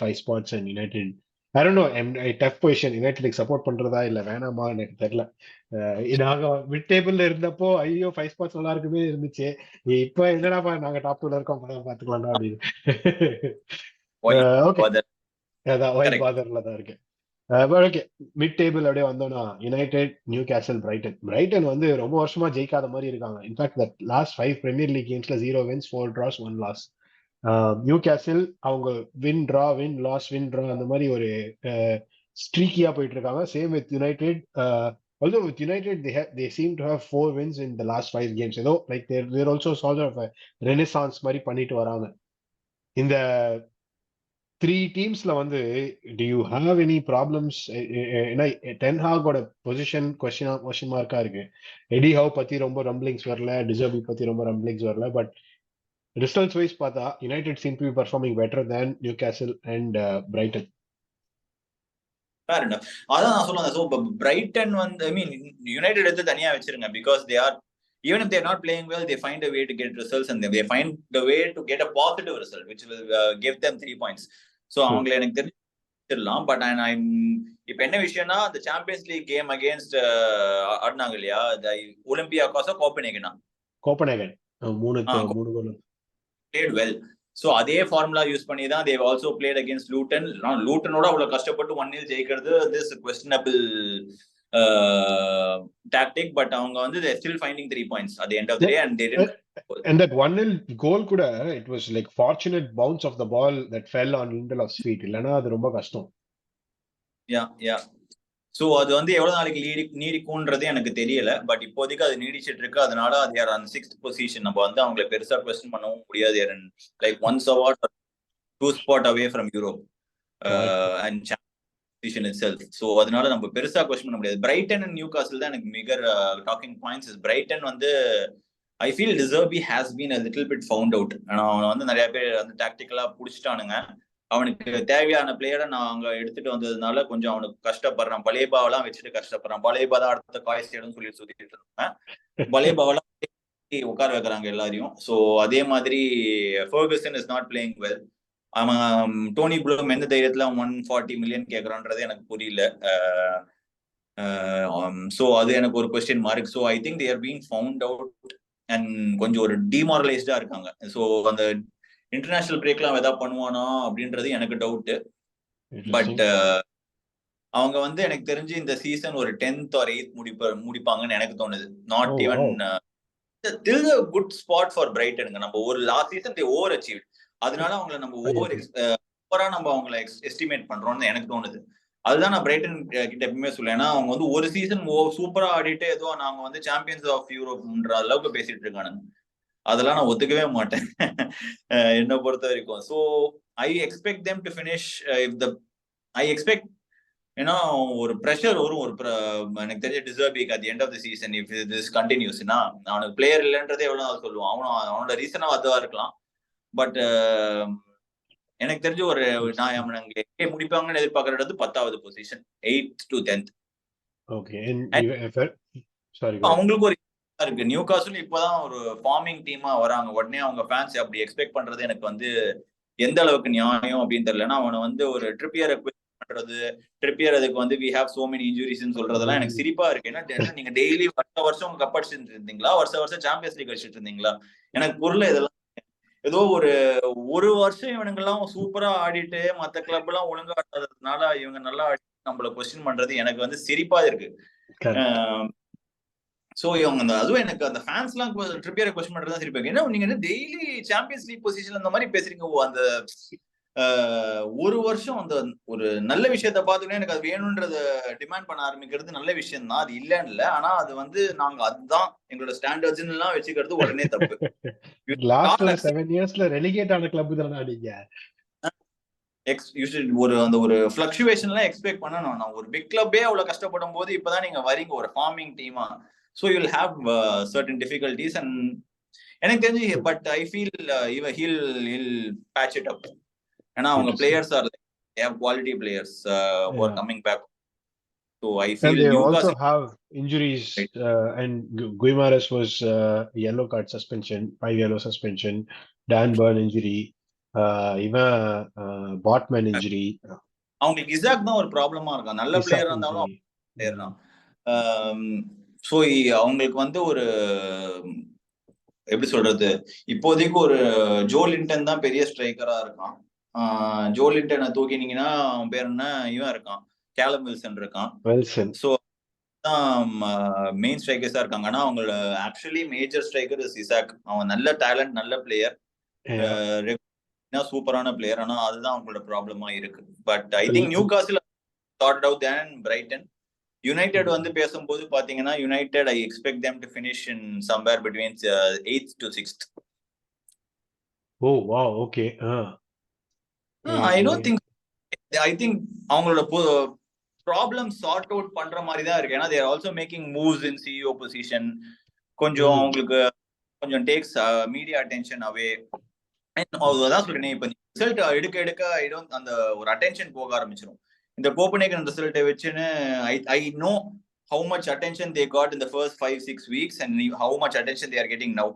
5 spots and United. I don't know. A tough position. United support பண்றதா இல்ல வேணாமா எனக்கு தெரியல. நாங்க மிட் டேபிள்ல இருந்தப்போ ஐயோ 5 spots நல்லா இருக்குமே இருந்துச்சு. இப்போ என்னடா நாங்க டாப் 2ல இருக்கோம், பாத்துக்கலாம்டா அப்படின்னு. ஓகே, அதான் ஒய் பாதர்ல தான் இருக்கு. ஓகே, மிட் டேபிள் அப்படியே வந்தோம்னா யுனைடெட், நியூகாசல், பிரைட்டன் வந்து ரொம்ப வருஷமா ஜெயிக்காத மாதிரி இருக்காங்க. In fact that last 5 premier league கேம்ஸ்ல 0 wins 4 draws 1 loss. நியூகாசல் அவங்க வின் டிரா அந்த மாதிரி ஒரு ஸ்ட்ரீக்கியா போயிட்டு இருக்காங்க. Same with United. Although with United they seem to have 4 wins in the last 5 games. You know, like they're also sort of a renaissance மாதிரி பண்ணிட்டு வராங்க. இந்த 3 teamsல வந்து do you have any problems? ஏன்னா டென் ஹாகோட பொசிஷன் கொஸ்டின் மார்க்கா இருக்கு. Eddy have பத்தி ரொம்ப ரம்பிளிங்ஸ் வரல, டிசர்பி பத்தி ரொம்ப ரம்பிளிங்ஸ் வரல. பட் ரிசல்ட்ஸ் வைஸ் பார்த்தா United seem to be performing better than Newcastle and Brighton. Fair enough. அதான் நான் சொல்லுவேன். ஸோ பிரைட்டன் வந்து ஐ மீன் யுனைடெட் எடுத்து தனியா வச்சிருங்க. Because they are, even if they are not playing well, they find a way to get results and they find the way to get a positive result which will give them 3 points. So அவங்களை எனக்கு தெரிஞ்சிடலாம். But இப்போ என்ன விஷயம்னா, இந்த champions league game against ஆடினாங்க இல்லையா, ஒலிம்பியாக்கோஸா Copenhagen 3 கோல் played well. So அதே formula use பண்ணி தான் they have also played against Luton. லூட்டனோட அவ்வளவு கஷ்டப்பட்டு 1-0 ஜெயிக்கிறது this questionable tactic, but அவங்க வந்து they still finding 3 points at the end of the day and they didn't. And that 1-0 goal கூட it was like fortunate bounce of the ball that fell on Lindelof's feet. இல்லனா அது ரொம்ப கஷ்டம். Yeah. So அது வந்து எவ்வளவு நாளைக்கு நீடிக்கும்ன்றது எனக்கு தெரியல. பட் இப்போதைக்கு அது நீடிச்சிட்டு இருக்கு. அதனால அது யார் அந்த 6th பொசிஷன் நம்ம வந்து அவங்களை பெருசா கொஸ்டின் பண்ணவும் முடியாது. Like 1 spot or 2 spot away from Europe and position itself. So அதனால நம்ம பெருசா கொஸ்டின் பண்ண முடியாது. பிரைட்டன் அண்ட் நியூகாசல் தான் எனக்கு மிகர் டாக்கிங் பாயிண்ட்ஸ். பிரைட்டன் வந்து I feel De Zerbi has been a little bit found out. ஆனா அவனை வந்து நிறைய பேர் அந்த டாக்டிக்கலா புடிச்சிட்டானுங்க. அவனுக்கு தேவையான பிளேயரை நான் அங்க எடுத்துட்டு வந்ததுனால கொஞ்சம் அவனுக்கு கஷ்டப்படுறான். பலேபாவெல்லாம் வச்சுட்டு கஷ்டப்படுறான். பலேபா தான் அடுத்த காய்ஸ் இடம்னு சொல்லி சுத்திட்டு இருந்தேன். பலேபாவெல்லாம் உட்கார வைக்கிறாங்க எல்லாரையும். ஸோ அதே மாதிரி Ferguson is not playing well. அவன் டோனி ப்ளூம் எந்த தைரியத்துல 140 மில்லியன் கேட்கறான்றது எனக்கு புரியல. ஸோ அது எனக்கு ஒரு question mark. So I think they are being found out and கொஞ்சம் ஒரு டிமாரலைஸ்டா இருக்காங்க. ஸோ அந்த இன்டர்நேஷனல் பிரேக்லாம் ஏதாவது பண்ணுவானா அப்படின்றது எனக்கு டவுட். பட் அவங்க வந்து எனக்கு தெரிஞ்சு இந்த சீசன் ஒரு 10th or 8th முடிப்பாங்கன்னு எனக்கு தோணுது. நாட் ஈவன் தில் a good spot for Brighton. நம்ம ஒரு last season they over achieved. அதனால அவங்கள நம்ம ஓவரா நம்ம அவங்கள எஸ்டிமேட் பண்றோம்னு எனக்கு தோணுது. அதுதான் நான் பிரைட்டன் கிட்ட எப்பவுமே சொல்லுவேன். ஏன்னா அவங்க வந்து ஒரு சீசன் சூப்பரா ஆடிட்டு ஏதோ நாங்க வந்து சாம்பியன்ஸ் ஆஃப் யூரோப்ன்ற அளவுக்கு பேசிட்டு இருக்கானுங்க. அதெல்லாம் நான் ஒத்துக்கவே மாட்டேன் என்ன பொறுத்த வரைக்கும். So I expect them to finish I expect ஏன்னா ஒரு ப்ரெஷர் வரும். எனக்கு தெரிஞ்ச டிசர்பிக் at the end of the season if this கண்டினியூஸ்னா அவனுக்கு பிளேயர் இல்லைன்றதே எவ்வளவு நாள் சொல்லுவான். அவனோட ரீசனா அதுவா இருக்கலாம். பட் எனக்கு தெரிஞ்ச ஒரு நான் முடிப்பாங்கன்னு எதிர்பார்க்கறது 10th position, 8th to 10th. அவங்களுக்கு ஒரு இருக்கு. நியூ காஸ்ல் இப்பதான் ஒரு ஃபார்மிங் டீமா வராங்க. உடனே அவங்க ஃபேன்ஸ் அப்படி எக்ஸ்பெக்ட் பண்றது எனக்கு வந்து எந்த அளவுக்கு நியாயம் அப்படின்னு தெரியல. ஏன்னா அவனை வந்து ஒரு ட்ரிப்பியர் பண்றது, ட்ரிப்பியர் அதுக்கு வந்து we have so many injuries சொல்றதெல்லாம் எனக்கு சிரிப்பா இருக்கு. ஏன்னா நீங்க டெய்லி வருஷம் கப் அடிச்சுட்டு இருந்தீங்களா, வருஷம் சாம்பியன்ஸ் லீக் அடிச்சுட்டு இருந்தீங்களா? எனக்கு பொருள் இதெல்லாம் ஏதோ ஒரு வருஷம் இவனுங்கெல்லாம் சூப்பரா ஆடிட்டு மத்த கிளப் எல்லாம் ஒழுங்கா ஆடுறதுனால இவங்க நல்லா ஆடி நம்மள கொஸ்டின் பண்றது எனக்கு வந்து சிரிப்பா இருக்கு. சோ இவங்க அதுவும் எனக்கு அந்த ஃபேன்ஸ் எல்லாம் ட்ரிப்பியரை கொஸ்டின் பண்றதா சிரிப்பா இருக்கு. ஏன்னா நீங்க டெய்லி சாம்பியன்ஸ் லீக் பொசிஷன் அந்த மாதிரி பேசுறீங்க. அந்த ஒரு வருஷம் அந்த ஒரு நல்ல விஷயத்த பாத்துக்கிட்டே எனக்கு அது வேணும்ன்றத டிமாண்ட் பண்ண ஆரம்பிக்கிறது நல்ல விஷயம் தான். அது இல்லன்னு இல்ல. ஆனா அது வந்து நாங்க அதுதான் எங்களோட ஸ்டாண்டர்ட்ஸ் எல்லாம் வச்சுக்கிறது உடனே தப்பு. லாஸ்ட் 7 இயர்ஸ்ல ரெலிகேட் ஆன கிளப் தான நீங்க. அந்த ஒரு ஃபிளக்சுவேஷன்லாம் எக்ஸ்பெக்ட் பண்ணணும். நான் ஒரு பிக் கிளப்பே அவ்வளவு கஷ்டப்படும் போது இப்பதான் நீங்க வரீங்க ஒரு ஃபார்மிங் டீமா. So you will have certain difficulties and எனக்கு தெரிஞ்சு but I feel he'll patch it up. ஏன்னா அவங்க players R they have quality players who are coming back. So I feel and they also have injuries and Guimares was yellow card suspension, 5 yellow suspension, Dan Burn injury, இவன் பாட்மேன் injury. அவங்களுக்கு இசாக் தான் ஒரு ப்ராப்ளமா இருக்கும். நல்ல பிளேயரா இருந்தாலும் பிளேயர் தான். ஸோ அவங்களுக்கு வந்து ஒரு எப்படி சொல்றது, இப்போதைக்கு ஒரு ஜோலின்டன் தான் பெரிய ஸ்ட்ரைக்கரா இருக்கான். ஜோலின்டனை தூக்கினீங்கன்னா அவன் பேர் என்ன, இவன் இருக்கான் கேலம் வில்சன் இருக்கான். ஸோ மெயின் ஸ்ட்ரைக்கர்ஸா இருக்காங்க. ஆனா அவங்களோட actually major striker is Isak. அவன் நல்ல டேலண்ட், நல்ல பிளேயர், சூப்பரான பிளேயர். ஆனா அதுதான் அவங்களோட ப்ராப்ளமா இருக்கு. But I think Newcastle sort out then Brighton. United வந்து பேசும்போது பாத்தீங்கன்னா United I expect them to finish in somewhere between 8th to 6th. Oh wow, okay. I don't think, I think அவங்களோட problem sort out பண்ற மாதிரி தான் இருக்கு. ஏன்னா they are also making moves in CEO position. கொஞ்சம் அவங்களுக்கு கொஞ்சம் tax media attention அவே. அதான் சொல்றேன், இப்ப ரிசல்ட் எடுக்க ஐ டோன்ட் அந்த ஒரு அட்டென்ஷன் போக ஆரம்பிச்சிடும். இந்த கோப்பனேகன் ரிசல்ட்டை வச்சுன்னு ஐ know how much attention they got in the first 5-6 weeks and how much attention they are getting now.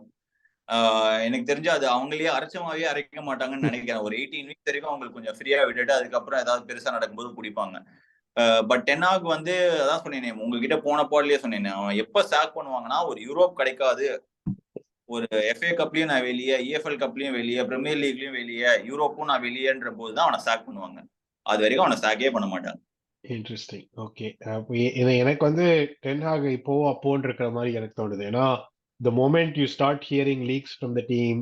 எனக்கு தெரிஞ்சு அது அவங்களே அரைச்சமாவே அரைக்க மாட்டாங்கன்னு நினைக்கிறேன். ஒரு 18 weeks வரைக்கும் அவங்களுக்கு கொஞ்சம் ஃப்ரீயா விட்டுட்டு அதுக்கப்புறம் ஏதாவது பெருசா நடக்கும்போது பிடிப்பாங்க. பட் டென்னாக் வந்து அதான் சொன்னேன், உங்ககிட்ட போன பாட்லயே சொன்னேன், அவன் எப்ப சாக் பண்ணுவாங்கன்னா ஒரு யூரோப் கிடைக்காது, ஒரு FA கப்லயும் நான் வெளியே, EFL கப்லயும் வெளியே, பிரீமியர் லீக்லயும் வெளியே, யூரோப்பும் நான் வெளியேன்ற போதுதான் அவனை சாக் பண்ணுவாங்க. அது வரைக்கும் அவனை சாக்கே பண்ண மாட்டாங்க. இன்ட்ரெஸ்டிங். ஓகே, எனக்கு வந்து டென்ஹாக் இப்போ அப்போன்னு இருக்கிற மாதிரி எனக்கு தோணுது. ஏன்னா the moment you start hearing leaks from the team,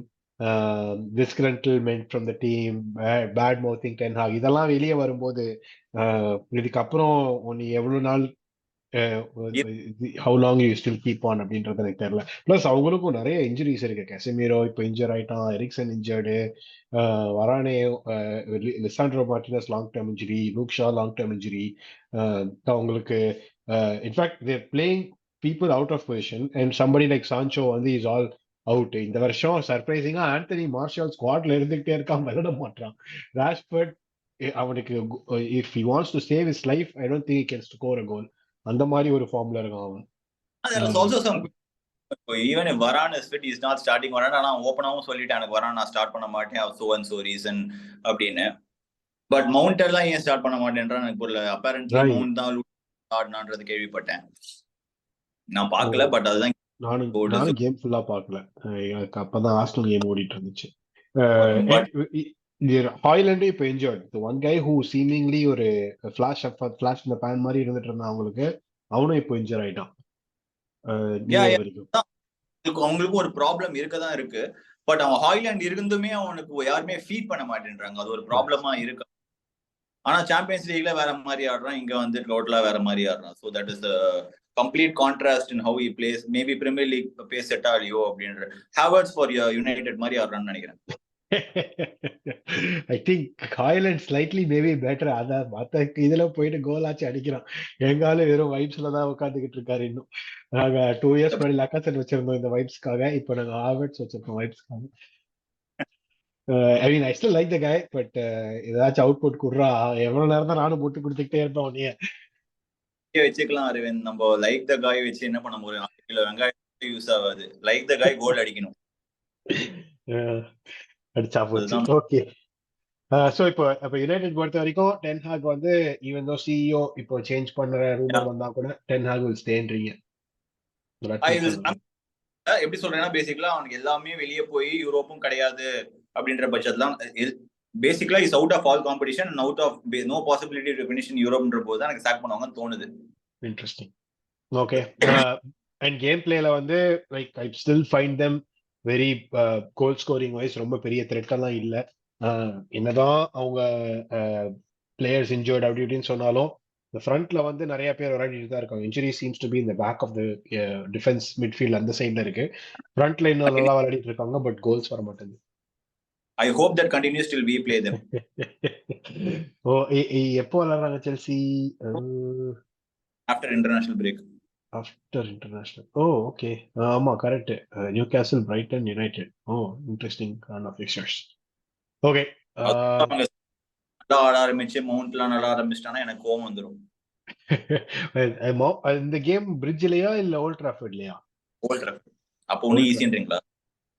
disgruntlement from the team, bad mouthing Ten Hag, இதெல்லாம் வெளியே வரும்போது இதுக்கப்புறம் நீ எவ்வளவு நாள் how long you still keep on அப்படின்றது எனக்கு தெரியல. பிளஸ் அவங்களுக்கும் நிறைய இன்ஜுரிஸ் இருக்கு. கெசமீரோ இப்போ இன்ஜர் ஆயிட்டான், Eriksen injured, Varane, Lisandro Martinez long term injury, Luke Shaw long term injury. அவங்களுக்கு in fact their playing people out of position and somebody like Sancho வந்து is all அவுட். இந்த வருஷம் சர்ப்ரைசிங்கா ஆண்டனி மார்ஷல் ஸ்குவாட்ல இருந்துகிட்டே இருக்கான், விளையாட மாட்டான். ராஷ்பர்ட் அவனுக்கு if he wants to save his life I don't think he can score a goal. அந்த மாதிரி ஒரு ஃபார்ம்ல இருக்கான் அவன். There is also some even if Varan is fit, he's not starting Varan. ஆனா ஓப்பனாவும் சொல்லிட்டேன் எனக்கு Varan நான் ஸ்டார்ட் பண்ண மாட்டேன், so and so reason அப்படின்னு. பட் மவுண்ட் எல்லாம் ஏன் ஸ்டார்ட் பண்ண மாட்டேன்றான்னு எனக்கு புரியல. அப்பேரண்ட்லி மவுண்ட் தான் ஆடினான்றது கேள்விப்பட்டேன். நான் பார்க்கல, பட் அதுதான் நானும் கேம் ஃபுல்லா பார்க்கல. எனக்கு அப்பதான் ஆர்சனல் கேம் ஓடிட்டு இருந்துச்சு. ஹாய்லண்ட் இப்போ injured. The one guy who seemingly ஒரு ஃபிளாஷ் இந்த பேன் மாதிரி இருந்துட்டு இருந்தான் அவங்களுக்கு, அவனும் இப்போ இன்ஜர் ஆயிட்டான். அவங்களுக்கும் ஒரு ப்ராப்ளம் இருக்கதான் இருக்கு. பட் அவன் ஹாய்லாண்ட் இருந்துமே அவனுக்கு யாருமே ஃபீட் பண்ண மாட்டேன்றாங்க. அது ஒரு ப்ராப்ளமா இருக்கு. ஆனா சாம்பியன்ஸ் லீக்ல வேற மாதிரி ஆடுறான், இங்க வந்து டோட்டலா வேற மாதிரி ஆடுறான். So that is complete contrast in how he plays. Maybe premier league pace set ஆலியோ அப்படின்ற ஹாவர்ட்ஸ் ஃபார் யுனைடெட் மாதிரி ஆடுறான்னு நினைக்கிறேன். I think Hojlund slightly maybe better. அதான் மத்த இதுல போயிட்டு கோல் ஆச்சு அடிக்கிறான். எங்காலும் வெறும் வைப்ஸ்ல தான் உட்காந்துக்கிட்டு இருக்காரு. இன்னும் நாங்க 2 years முன்னாடி லக்காசன் வச்சிருந்தோம் இந்த வைப்ஸ்க்காக, இப்போ நாங்க ஹாவர்ட்ஸ் வச்சிருக்கோம் வைப்ஸ்க்காக. I mean, I still like the guy, but ஏதாச்சும் அவுட்புட் குடுறா. எவ்வளவு நேரம் தான் நானும் போட்டு கொடுத்துக்கிட்டே இருப்பேன் உன்னைய. வச்சுக்கலாம் அரவிந்த். நம்ம லைக் த காய் வச்சு என்ன பண்ண முடியும்? 1 கிலோ வெங்காயம் யூஸ் ஆகாது. லைக் த காய் கோல் அடிக்கணும். அடிச்சா போச்சு. ஓகே. சோ இப்போ யுனைடெட் பொறுத்த வரைக்கும் டென் ஹாக் வந்து ஈவன் தோ சிஇஓ இப்போ சேஞ்ச் பண்ற ரூமர் வந்தா கூட டென் ஹாக் will stayன்றீங்க. எப்படி சொல்றேன்னா பேசிக்கலா அவனுக்கு எல்லாமே வெளியே போய் யூரோப்பும் கிடையாது அப்படின்ற பட்சத்துல பேசிக்கலா is out of all competition and out of no possibility to finish in யூரோப்ன்ற போது தான் எனக்கு சாக் பண்ணுவாங்கன்னு தோணுது. இன்ட்ரெஸ்டிங். ஓகே. அண்ட் கேம் பிளேல வந்து like I still find them very goal scoring wise ரொம்ப பெரிய த்ரெட்டெல்லாம் இல்லை. என்னதான் அவங்க பிளேயர்ஸ் இன்ஜர்ட் அப்படி இப்படின்னு சொன்னாலும் இந்த ஃப்ரண்ட்ல வந்து நிறைய பேர் விளையாடிட்டு தான் இருக்காங்க. இன்ஜுரி சீம்ஸ் டு பி இந்த back of the defence midfield அந்த சைட்ல இருக்கு. ஃப்ரண்ட்ல இன்னும் நல்லா விளையாடிட்டு இருக்காங்க, பட் கோல்ஸ் வர மாட்டேங்குது. I hope that continues till we play them. Oh எப்போ விளையாடுறாங்க Chelsea? After international break. After international. Oh okay. ஆமா correct. Newcastle, Brighton, United. Oh interesting corn of fixtures. Okay. நல்லா ஆட ஆரம்பிச்சு மவுண்ட்லாம் நல்லா ஆரம்பிச்சிட்டானா எனக்கு கோவம் வந்துடும். இந்த கேம் பிரிட்ஜ்லயா இல்ல ஓல்ட் டிராஃபர்ட்லயா? Volt Trafford. அப்போ ஒன்னும் ஈஸின்றீங்களா?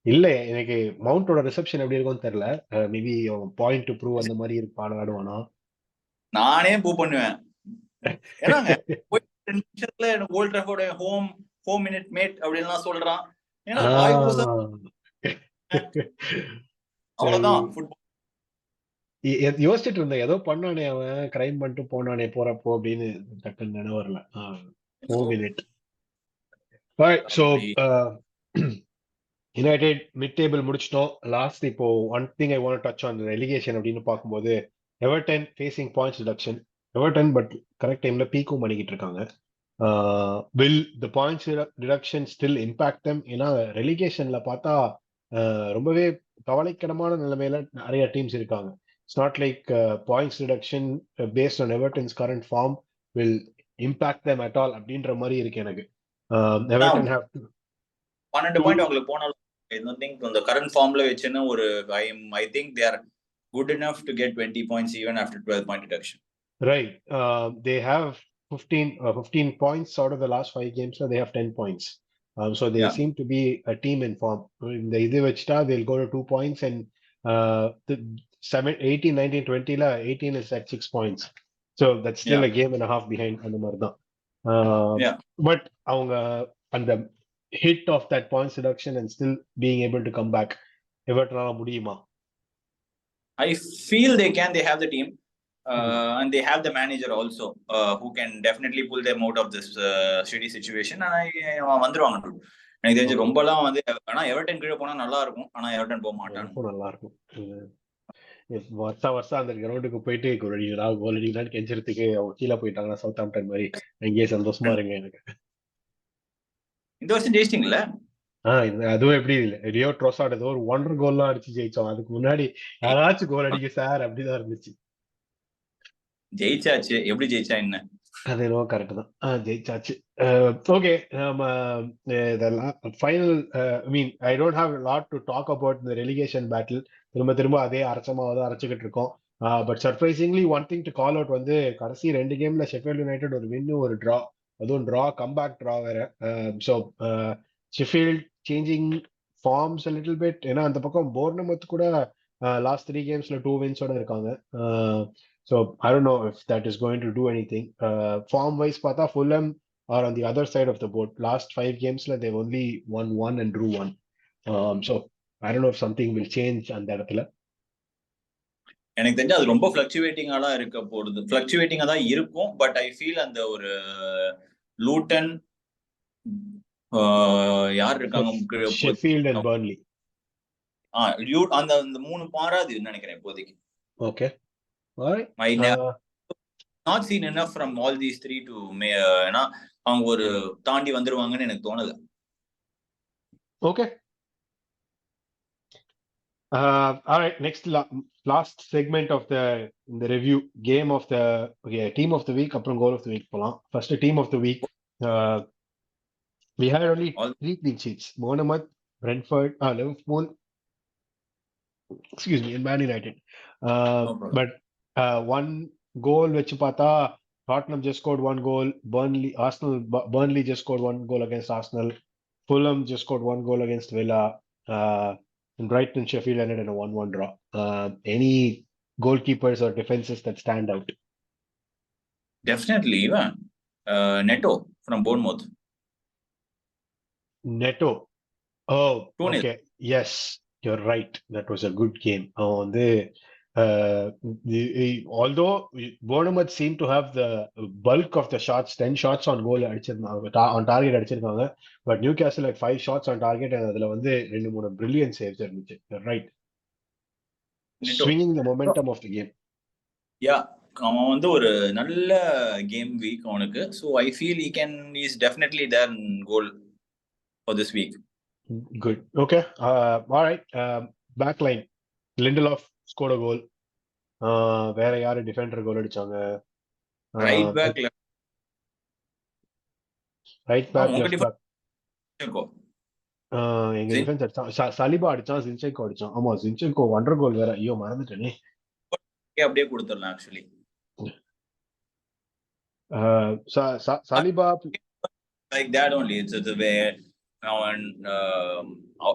இல்ல எனக்கு மவுண்டோட ரிசெப்ஷன் எப்படி இருக்கும்னு தெரியல. மேபி பாயிண்ட் டு ப்ரூவ் அந்த மாதிரி இருப்பான ஆடுவானா? நானே ப்ரூவ் பண்ணுவேன். ஏன்னாங்க 2 நிமிஷத்துல எனக்கு volt Trafford home minute mat அப்படின்லாம் சொல்றான். ஏன்னா வாய் பூசா அவ்வளவுதான் ஃபுட்பால். யோசிச்சுட்டு இருந்தேன் ஏதோ பண்ணானே அவன் கிரைம் பண்ணிட்டு போனானே போறப்போ அப்படின்னு டக்குன்னு நினைவு வரல. Home minute. So United mid table முடிச்சிட்டோம். லாஸ்ட் இப்போ one thing I want to touch on relegation அப்படின்னு பார்க்கும்போது Everton facing points deduction. Everton but correct டைம்ல பீக்கும் பண்ணிக்கிட்டு இருக்காங்க. Will the points deduction still impact them? ஏன்னா ரெலிகேஷன்ல பார்த்தா ரொம்பவே கவலைக்கிடமான நிலைமையில நிறைய டீம்ஸ் இருக்காங்க. It's not like points reduction based on Everton's current form will impact them at all அப்படின்ற மாதிரி இருக்கு எனக்கு. Everton have to 12 பாயிண்ட் அவங்களுக்கு போனாலும் I don't think the current formல வெச்சுன ஒரு I think they are good enough to get 20 points even after 12 point deduction. Right. They have 15 points out of the last 5 games, so they have 10 points. So they seem to be a team in form. இந்த இது வச்சுட்டா they'll go to 2 points and 18, 19, 20 la 18 is at 6 points. So that's still a game and a half behind அந்த மாதிரி தான். But அவங்க அந்த hit of that points reduction and still being able to come back எவர்டனால முடியுமா? I feel they can. They have the team and they have the manager also who can definitely pull them out of this shitty situation. and வந்துருவாங்க. எனக்கு தெரிஞ்சு ரொம்பலாம் வந்து ஆனா Everton கீழே போனா நல்லா இருக்கும். ஆனா எவர்டன் போக மாட்டாங்க. நல்லா இருக்கும். வருஷம் அந்த கிரவுண்டுக்கு போயிட்டு கோல் அடிக்கலான்னு கெஞ்சறதுக்கு அவங்க கீழே போயிட்டாங்கன்னா சவுத் ஆம்டன் மாதிரி அங்கேயே சந்தோஷமா இருங்க. எனக்கு இந்த வருஷம் ஜெயிச்சிட்டீங்கல்ல? அதுவும் எப்படி இல்லை, ரியோ ட்ரோசாட் ஏதோ ஒரு 1 கோல்லாம் அடிச்சு ஜெயிச்சோம். அதுக்கு முன்னாடி யாராச்சும் கோல் அடிக்க சார் அப்படிதான் இருந்துச்சு. ஜெயிச்சாச்சு. எப்படி ஜெயிச்சா என்ன? அது என்னவோ கரெக்ட் தான். ஜெயிச்சாச்சு. ஓகே, நம்ம இதெல்லாம் final. I mean I don't have lot to talk about இந்த ரெலிகேஷன் பேட்டில். திரும்ப திரும்ப அதே அரைச்சமாவை தான் அரைச்சிக்கிட்டு இருக்கோம். But surprisingly one thing to call out வந்து கடைசி 2 கேம்ல ஷெஃபீல்ட் யுனைடெட் ஒரு வின்னு ஒரு டிரா. அதுவும் டிரா கம்பேக் டிரா வேற. So Sheffield changing forms little bit. ஏன்னா அந்த பக்கம் போர்னமத் கூட லாஸ்ட் 3 கேம்ஸ்ல 2 வின்ஸோட இருக்காங்க. So I don't know if that is going to do anything. Form wise, Pata Fulham are on the other side of the boat. Last 5 games, they've only won 1 and drew 1. So I don't know if something will change on that. எனக்கு தெரிஞ்சு அது ரொம்ப ஃபிளக்சுவேட்டிங்கா தான் இருக்க போகுது. ஃபிளக்சுவேட்டிங்கா தான் இருக்கும். But I feel அந்த ஒரு லூட்டன் யார் இருக்காங்க, Sheffield and Burnley. அந்த 3 மாறாது நினைக்கிறேன் இப்போதைக்கு. Okay. All right. I not seen enough from all these 3 to ஏன்னா அவங்க ஒரு தாண்டி வந்துருவாங்கன்னு எனக்கு தோணல. Okay. All right. Next, last segment of the review, game of the team of the week, apron goal of the week. First team of the week. We had only 3 clean sheets. Bournemouth, Brentford, Liverpool. Excuse me, and Man United. But one goal which Pata, Tottenham just scored 1 goal. Burnley just scored 1 goal against Arsenal. Fulham just scored 1 goal against Villa. And Brighton, Sheffield ended in a 1-1 draw. Any goalkeepers or defenses that stand out? Definitely, even Neto from Bournemouth. Neto. Oh, okay. Yes, you're right. That was a good game. Although Bournemouth seemed to have the bulk of the shots, 10 shots on goal on target அடிச்சிருக்காங்க. But Newcastle had 5 shots on target and அதுல வந்து 2-3 brilliant saves இருந்துச்சு. You're right. Swinging the momentum of the game. Yeah, அவன் வந்து ஒரு நல்ல game week அவனுக்கு. So I feel he's definitely there in goal for this week. Good. Okay. All right. Backline. Lindelof scored a goal. வேற யாரு defender goal அடிச்சாங்க? Right back, left back. எங்க defence அடிச்சான். சலிபா அடிச்சான், zinchenko அடிச்சான். ஆமா, zinchenko wonder கோல் வேற. ஐயோ, மறந்துட்டேனே. அப்படியே கொடுத்துடலாம் actually. Saliba like that only. It's the way அவன்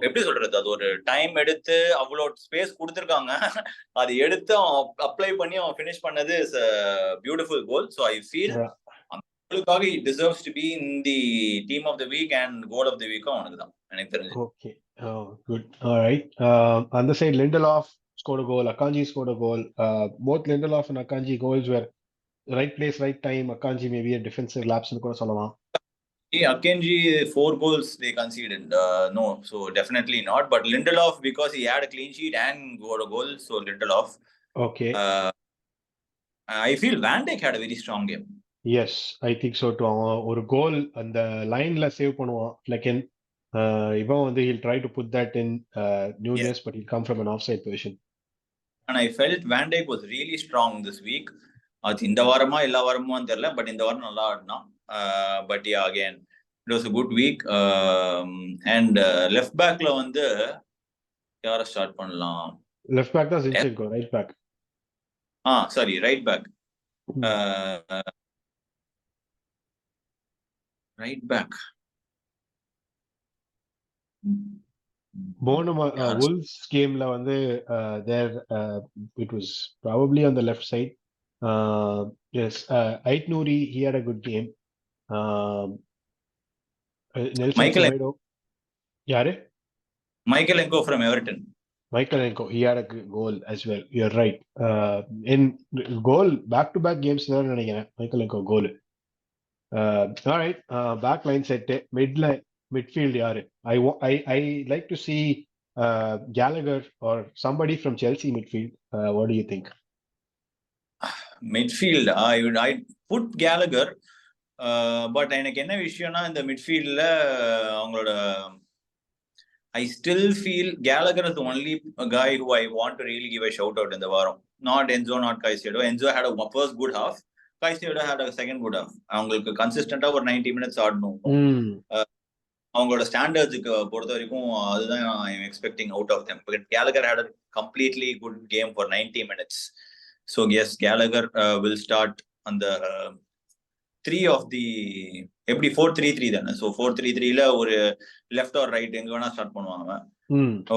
எப்படி சொல்றது, அது ஒரு டைம் எடுத்து அவ்வளோ ஸ்பேஸ் கொடுத்துருக்காங்க. அது எடுத்து அவன் அப்ளை பண்ணி அவன் ஃபினிஷ் பண்ணது is a beautiful goal. So I feel அவனுக்காக he deserves to be in the team of the week and goal of the week அவனுக்கு தான் எனக்கு தெரிஞ்சு. Okay. Oh, good. All right. On the side, Lindelof scored a goal. Akanji scored a goal. Both Lindelof and Akanji goals were right place, right time. Akanji maybe a defensive lapse nu kuda sollalam. Akanji 4 goals they conceded. No, so definitely not. But Lindelof, because he had a clean sheet and got a goal, so Lindelof. Okay. I feel Van Dijk had a very strong game. Yes, I think so too. ஒரு கோல் அந்த லைன்ல save பண்ணுவான். Like in இவன் வந்து he'll try to put that in Nunez, but he'll come from an offside position. And I felt Van Dijk was really strong this week. அது இந்த வாரமா எல்லா வாரமும் தெரியல, பட் இந்த வாரம் நல்லா ஆடினான். But yeah, again it was a good week. And left backல வந்து யாரை ஸ்டார்ட் பண்ணலாம்? Left back தான் zinchenko, right back. Sorry, right back. Right back. Bournemouth Wolves gameல வந்து there it was probably on the left side. Yes, Ait Nouri, he had a good game. Nelson Semedo. யாரு? Michaelenko from Everton. Michaelenko, he had a goal as well. You're right. In goal back-to-back games தான் நினைக்கிறேன் Michaelenko goal. All right. Back line set. Midfield யாரு? I like to see Gallagher or somebody from Chelsea midfield. What do you think? Midfield, I put Gallagher. But எனக்கு என்ன விஷயம்னா இந்த மிட்ஃபீல்ட்ல அவங்களோட I still feel Gallagher is the only guy who I want to really give a shout out in the varam. Not Enzo, not Caicedo. Enzo had a first good half, Caicedo had a second good half. அவங்களுக்கு கன்சிஸ்டண்டா ஒரு 90 minutes ஆடணும். அவங்களோட ஸ்டாண்டர்ட்ஸுக்கு பொறுத்த வரைக்கும் அதுதான் I'm expecting out of them. But Gallagher had a completely good game for 90 minutes. So yes, Gallagher will start on the 3 of the எப்படி 4-3-3 தானே. So 4-3-3ல ஒரு லெஃப்ட் ஆர் ரைட் எங்க வேணா ஸ்டார்ட் பண்ணுவாங்க.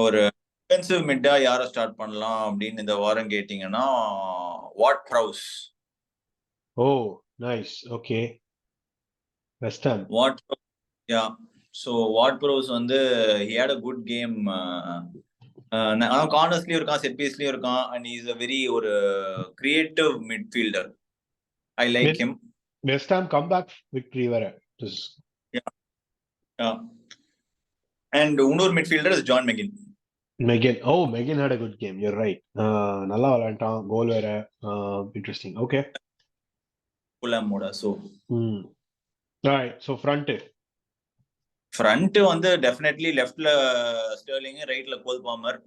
ஒரு டிஃபென்சிவ் மிட்டா யாரை ஸ்டார்ட் பண்ணலாம் அப்படின்னு இந்த வாரம் கேட்டீங்கன்னா Ward Prowse. Oh nice. Okay. West Ham. Ward yeah. So Ward Prowse வந்து he had a good game. கார்னர்ஸ்லயும் இருக்கான், செட் பீஸ்லயும் இருக்கான். அண்ட் இஸ் a very ஒரு creative midfielder. I like him. West Ham comeback victory வேற. Yeah. And இன்னொரு midfielder is John McGinn. Megan had a good game. You're right. நல்லா விளையாண்டான், கோல் வேற. Interesting. Okay. புலமோட. So right. So front வந்து definitely லெஃப்ட்ல Sterling, ரைட்ல கோல் bomber.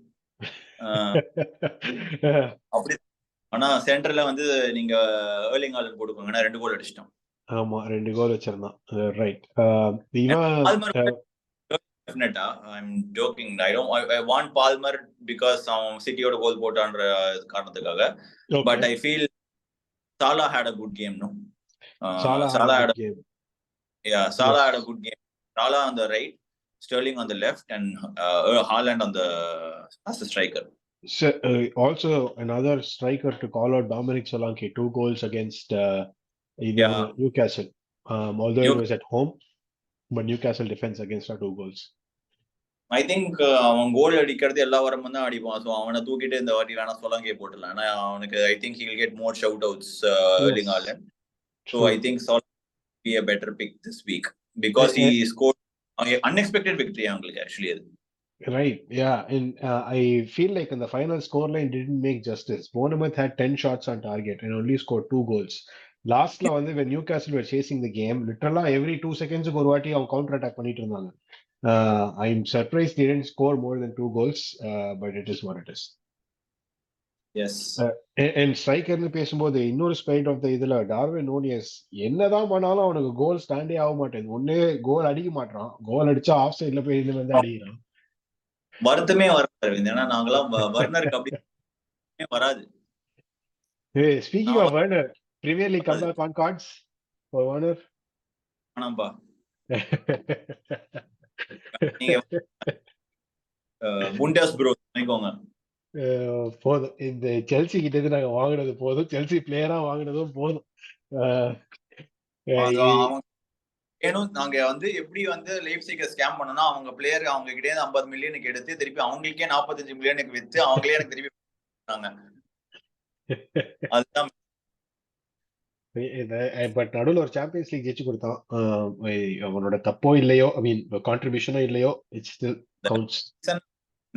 அப்படி. ஆனா சென்டர்ல வந்து நீங்க ஏர்லிங் ஹாலண்ட் போடுவாங்கன்னா 2 கோல் அடிச்சிட்டான். ஆமா 2 கோல் வச்சிருந்தான். Right. Definitely, I'm joking. I want Palmer because அவன் சிட்டியோட கோல் போட்டான்ற காரணத்துக்காக. But I feel Salah had a good game, no? Salah had a good game. Yeah, Salah had a good game. Salah on the right, Sterling on the left, and Haaland on the as a striker. So, also another striker to call out, Dominic Solanke, 2 goals against Newcastle. Although it was at home, but Newcastle defense against our 2 goals. I think அவன் கோல் அடிக்கிறது எல்லா வாரமும் தான் அடிப்பான். So அவனை தூக்கிட்டு இந்த வாட்டி வேணா சொலங்கே போட்டுடலாம். ஆனா அவனுக்கு I think he will get more shout outs Erling Haaland. So I think Solanke will be a better pick this week because he scored unexpected victory அவங்களுக்கு actually அது. Right, yeah. And I feel like in the final scoreline didn't make justice. Bournemouth had 10 shots on target and only scored 2 goals. Lastல வந்து when Newcastle were chasing the game, literally every 2 seconds ஒரு வாட்டி அவங்க counter attack பண்ணிட்டு இருந்தாங்க. I'm surprised they didn't score more than 2 goals, but it is what it is. Yes. And strikerன்னு பேசும்போது இன்னொரு spite of the இதுல Darwin நூனியஸ் என்னதான் பண்ணாலும் அவனுக்கு கோல் ஸ்டாண்டே ஆக மாட்டேங்குது. ஒன்னே கோல் அடிக்க மாட்டான், கோல் அடிச்சா ஆஃப் சைட்ல போய் இது வந்து அடிக்கிறான். வருத்தமே வராது. ஏன்னா நாங்களாம் வர்னருக்கு அப்படி வராது. Speaking of Werner, Premier League comeback on cards for Werner. ஆனாம்பா. நீங்க புண்டஸ் ப்ரோ நினைக்கோங்க. போதும், இந்த செல்சி கிட்ட இருந்து நாங்க வாங்குனது போதும், செல்சி பிளேயரா வாங்குனதும் போதும். நாங்க வந்து எப்படி வந்து லைப்சிக ஸ்கேம் பண்ணோம்னா அவங்க பிளேயர் அவங்க கிட்டே 50 மில்லியனுக்கு எடுத்து திருப்பி அவங்களுக்கே 45 மில்லியனுக்கு வித்து அவங்களே எனக்கு திருப்பி அதுதான். பட் நடுவில் ஒரு சாம்பியன்ஸ் லீக் ஜெயிச்சு கொடுத்தான். அவனோட தப்போ இல்லையோ, ஐ மீன் கான்ட்ரிபியூஷனோ இல்லையோ, இட்ஸ் ஸ்டில் கவுண்ட்ஸ்.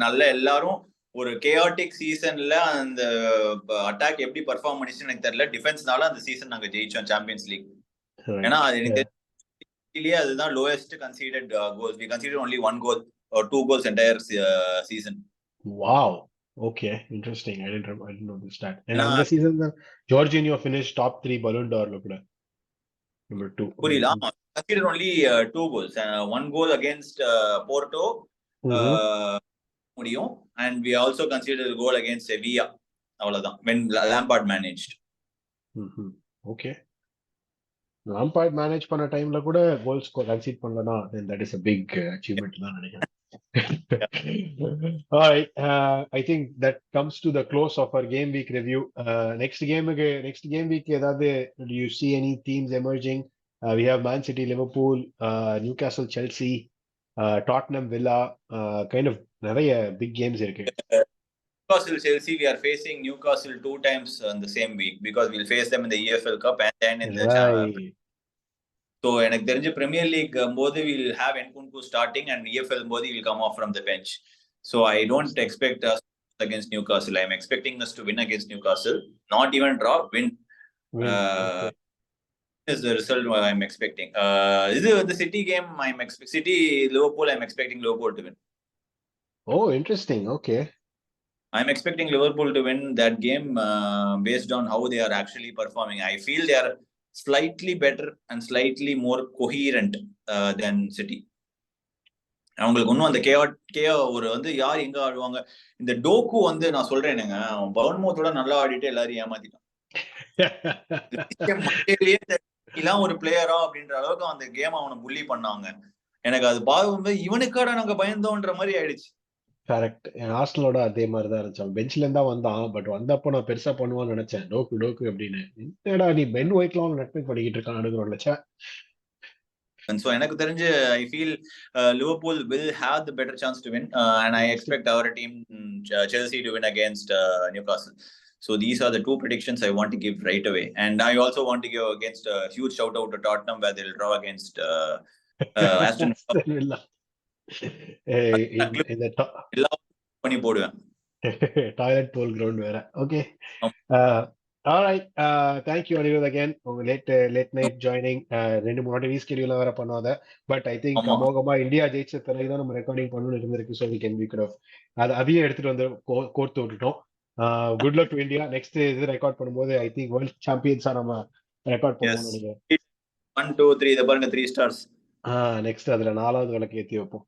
நல்ல எல்லாரும் ஒரு கேஆட்டிக் சீசன்ல அந்த அட்டாக் எப்படி பெர்ஃபார்ம் பண்ணிச்சுன்னு எனக்கு தெரியல. டிஃபென்ஸ்னால அந்த சீசன் நாங்க ஜெயிச்சோம் சாம்பியன்ஸ் லீக். ஏன்னா அது எனக்கு அதுதான் lowest considered goals. we considered only 1 goal or 2 goals entire season. Wow. Okay, interesting. I didn't know this stat. And in the season Jorginho finished top 3 Ballon d'Or கூட. Number 2. புரியல. considered only 2 goals. 1 goal against Porto முடியும். And we also considered a goal against Sevilla. அவ்வளவுதான் when Lampard managed. Okay. Lampard manage பண்ண டைம்ல கூட goals concede பண்ணலனா then that is a big achievement தான் நினைக்கிறேன். All right, I think that comes to the close of our game week review. Next game week ஏதாவது do you see any teams emerging? We have Man City, Liverpool, Newcastle, Chelsea, Tottenham, Villa, kind of நிறைய big games இருக்கு. Newcastle, Chelsea, we are facing Newcastle 2 times in the same week because we'll face them in the EFL Cup and then in the So எனக்கு தெரிஞ்ச Premier League போது we'll have Nkunku starting and EFL போது will come off from the bench. So I don't expect us against Newcastle. I'm expecting us to win against Newcastle. Not even draw, win. Okay. Is the result I'm expecting. This is the City game. City Liverpool. I'm expecting Liverpool to win. Oh, interesting. Okay. I'm expecting Liverpool to win that game based on how they are actually performing. I feel they are slightly better and slightly more coherent than City. அவங்களுக்கு ஒன்றும் அந்த கேஆ ஒரு வந்து யார் எங்க ஆடுவாங்க. இந்த டோக்கு வந்து நான் சொல்றேனுங்க, அவன் பவுன்மவுத்தோட நல்லா ஆடிட்டு எல்லாரும் ஏமாத்திட்டான். ஒரு பிளேயரா அப்படின்ற அளவுக்கு அந்த கேம் அவனை புள்ளி பண்ணாங்க. எனக்கு அது பார்க்கும்போது இவனுக்காட நாங்க பயந்தோன்ற மாதிரி ஆயிடுச்சு. கரெக்ட். ஆர்சனலோட அதே மாதிரி தான் இருந்துச்சு. பெஞ்ச்ல இருந்தா வந்தான், பட் வந்தப்போ நான் பெருசா பண்ணுவான்னு நினைச்சேன். டோக்கு அப்படின்னு. என்னடா நீ பென் ஒயிட்லாம் நட்பு பண்ணிக்கிட்டு இருக்கான் நடுக்கிறோம்ல. So எனக்கு தெரிஞ்சு I feel Liverpool will have the better chance to win, and I expect our team Chelsea to win against Newcastle. So these are the two predictions I want to give right away, and I also want to give against a huge shout out to Tottenham where they'll draw against Aston Villa. பண்ணி போடுவேன். Toilet போல் ground வேற. Okay. All right. Thank you, Anirud, again. Late night joining. 2-3 reschedule வேற பண்ணாத. But I think அமோகமா India ஜெயிச்ச பிறகுதான் நம்ம recording பண்ணணும்னு இருந்திருக்கு. So we could have அதையும் எடுத்துட்டு வந்து கோர்த்து விட்டுட்டோம். Good luck to India. Next இது ரெக்கார்ட் பண்ணும்போது ஐ திங்க் வேர்ல்ட் சாம்பியன்ஸா நம்ம ரெக்கார்ட் பண்ணுவோம்னு நினைக்கிறேன். 1 2 3 இத பாருங்க 3 ஸ்டார்ஸ். நெக்ஸ்ட் அதுல 4வது விளக்கு ஏத்தி வைப்போம்.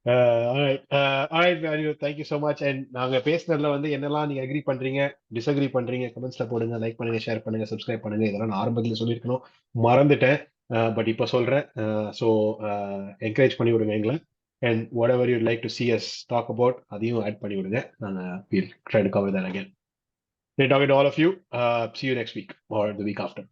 Alright, thank you so much. And நாங்க பேசுனதுல வந்து என்னெல்லாம் நீங்க அக்ரி பண்றீங்க, டிஸ்அக்ரி பண்றீங்க, கமெண்ட்ஸ்ல போடுங்க, லைக் பண்ணுங்க, ஷேர் பண்ணுங்க, சப்ஸ்கிரைப் பண்ணுங்க. இதெல்லாம் நான் ஆரம்பத்துல சொல்லியிருக்கணும், மறந்துட்டேன். பட் இப்ப சொல்றேன். ஸோ என்கரேஜ் பண்ணி விடுங்க எங்களை. And whatever you'd like to see us talk about, அதையும் ஆட் பண்ணி விடுங்க. We'll try to cover that again. Great talking to all of you. See you next week or the week after.